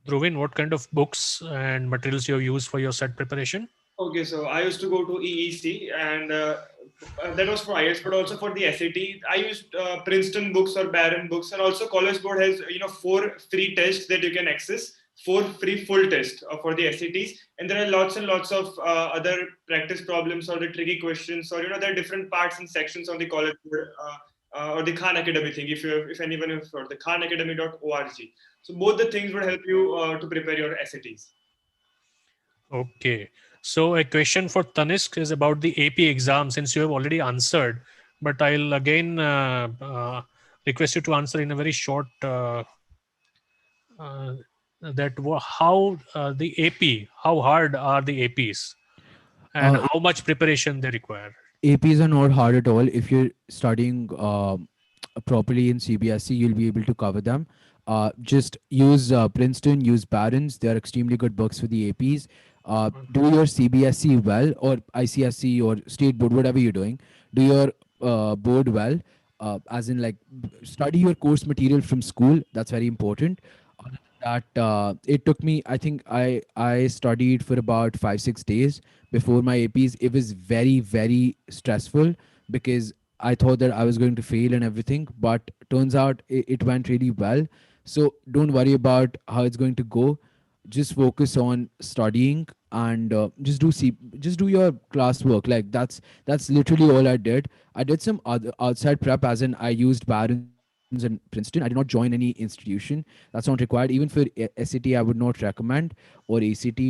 Dhruvin, what kind of books and materials you have used for your set preparation? Okay, so I used to go to EEC, and that was for IELTS, but also for the SAT. I used Princeton books or Barron books, and also College Board has 4 free tests that you can access, 4 free full tests for the SATs, and there are lots and lots of other practice problems or the tricky questions, or there are different parts and sections on the College Board or the Khan Academy thing. If anyone has heard the khanacademy.org, so both the things would help you to prepare your SATs. Okay. So a question for Tanisk is about the AP exam, since you have already answered, but I'll again request you to answer in a very short uh, how the AP, how hard are the APs and Uh, how much preparation they require? APs are not hard at all. If you're studying properly in CBSE, you'll be able to cover them. Just use Princeton, use Barron's. They are extremely good books for the APs. Do your CBSE well, or ICSE or state board, whatever you're doing. Do your board well, as in like study your course material from school. That's very important. Other than that, it took me. I think I studied for about 5 6 days before my APs. It was very stressful because I thought that I was going to fail and everything, but turns out it went really well. So don't worry about how it's going to go. Just focus on studying and just do your classwork. Like that's literally all I did. I did some other outside prep, as in I used Barron's and Princeton. I did not join any institution. That's not required. Even for SAT, I would not recommend, or ACT.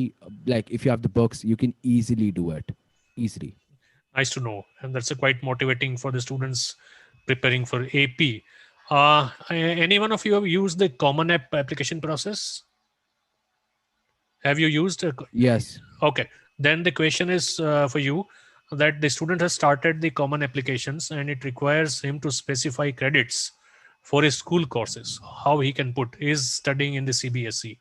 Like if you have the books, you can easily do it. Easily. Nice to know, and that's a quite motivating for the students preparing for AP. Any one of you have used the Common App application process? Have you used? Yes. Okay, then the question is for you, that the student has started the common applications and it requires him to specify credits for his school courses. How he can put is studying in the CBSE.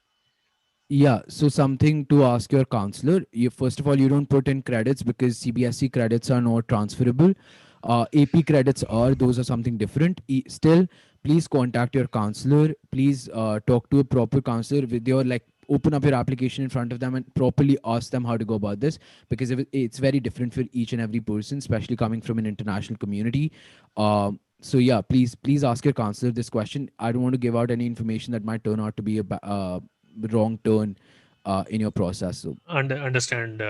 Yeah, so something to ask your counselor. You, first of all, you don't put in credits because CBSE credits are not transferable. AP credits are, those are something different. Still, please contact your counselor. Please talk to a proper counselor with your, like, open up your application in front of them and properly ask them how to go about this, because it's very different for each and every person, especially coming from an international community. So yeah, please ask your counselor this question. I don't want to give out any information that might turn out to be wrong turn in your process. So Understand,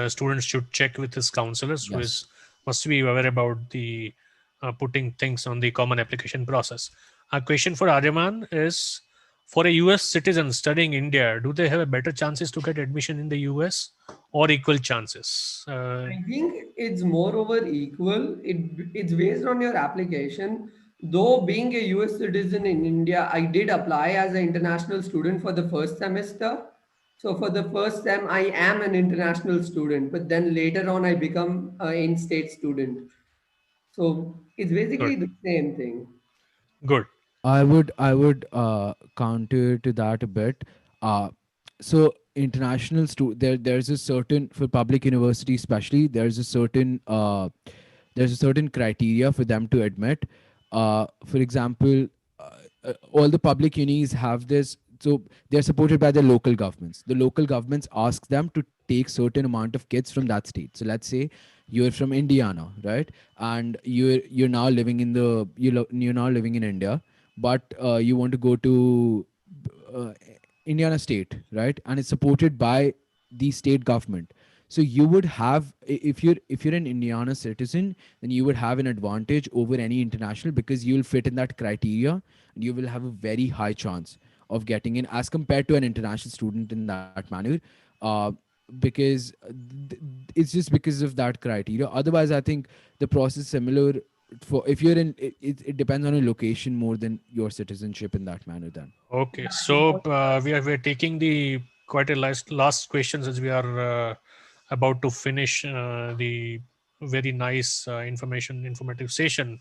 students should check with his counselors, who yes. is must be aware about the putting things on the common application process. A question for Aryaman is, for a US citizen studying India, do they have a better chances to get admission in the US or equal chances? I think it's more over equal. It's based on your application. Though being a US citizen in India, I did apply as an international student for the first semester. So for the first sem, I am an international student, but then later on, I become an in-state student. So it's Good, basically the same thing. good. I would counter to that a bit. Uh, so international there's a certain, for public university especially, there's a certain criteria for them to admit. For example, all the public unis have this. So they're supported by the local governments. The local governments ask them to take certain amount of kids from that state. So let's say you're from Indiana, right? And you're now living in you're now living in India, but you want to go to uh, Indiana State, right? And it's supported by the state government. So you would have, if you're an Indiana citizen, then you would have an advantage over any international, because you'll fit in that criteria and you will have a very high chance of getting in as compared to an international student in that manner. Uh, because it's just because of that criteria. Otherwise, I think the process similar for if you're in it depends on your location more than your citizenship in that manner. Then Okay, so we are taking the quite a last questions as we are about to finish the very nice informative session.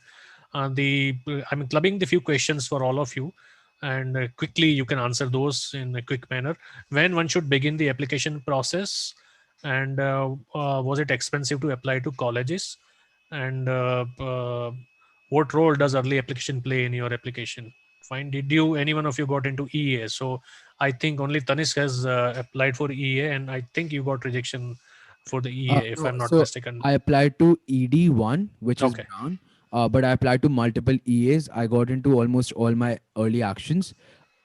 The I'm clubbing the few questions for all of you, and quickly you can answer those in a quick manner. When one should begin the application process, and was it expensive to apply to colleges, and what role does early application play in your application? Fine. Did you any one of you got into EA? So I think only Tanishq has applied for EA, and I think you got rejection for the EA, if no, I'm not so mistaken. I applied to ED1, which is Okay. brown, but I applied to multiple EAs. I got into almost all my early actions.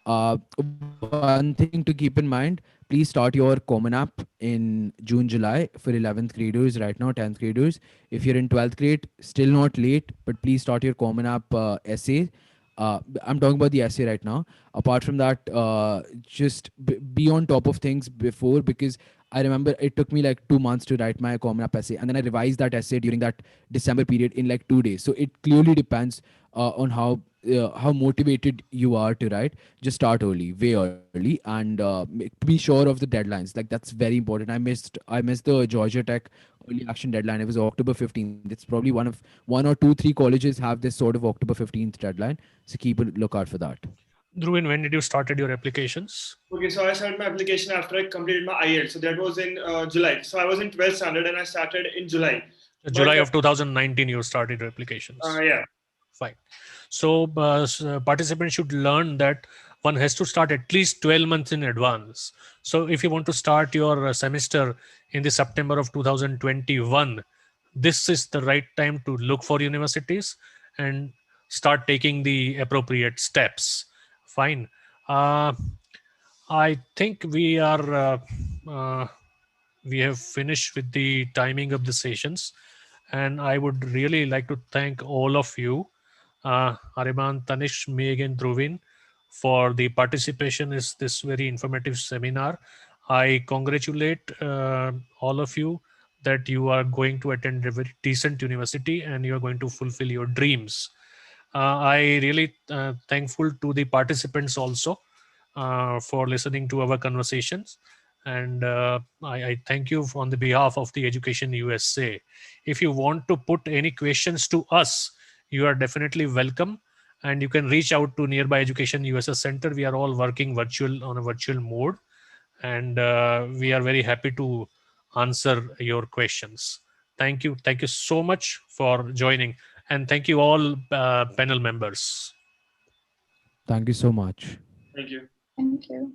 One thing to keep in mind, please start your common app in June, July for 11th graders right now, 10th graders. If you're in 12th grade, still not late, but please start your common app essay. I'm talking about the essay right now. Apart from that, just be on top of things before, because I remember it took me like 2 months to write my common app essay, and then I revised that essay during that December period in like 2 days. So it clearly depends on how motivated you are to write. Just start early, way early, and be sure of the deadlines. Like that's very important. I missed the Georgia Tech early action deadline. It was October 15th. It's probably one or two, three colleges have this sort of October 15th deadline. So keep a lookout for that. Dhruvin, when did you started your applications? Okay, so I started my application after I completed my IELTS. So that was in July. So I was in 12th standard and I started in July. July But of 2019, you started your applications. yeah, Fine. So participants should learn that one has to start at least 12 months in advance. So if you want to start your semester in the September of 2021, this is the right time to look for universities and start taking the appropriate steps. Fine. Uh, I think uh, we have finished with the timing of the sessions, and I would really like to thank all of you, Ariman, Tanish, Meg, and Dhruvin, for the participation in this very informative seminar. I congratulate all of you that you are going to attend a very decent university and you are going to fulfill your dreams. I really thankful to the participants also for listening to our conversations, and I thank you on the behalf of the Education USA. If you want to put any questions to us, you are definitely welcome, and you can reach out to nearby Education USA Center. We are all working virtual on a virtual mode, and we are very happy to answer your questions. Thank you so much for joining, and thank you all panel members. Thank you so much. thank you. Thank you.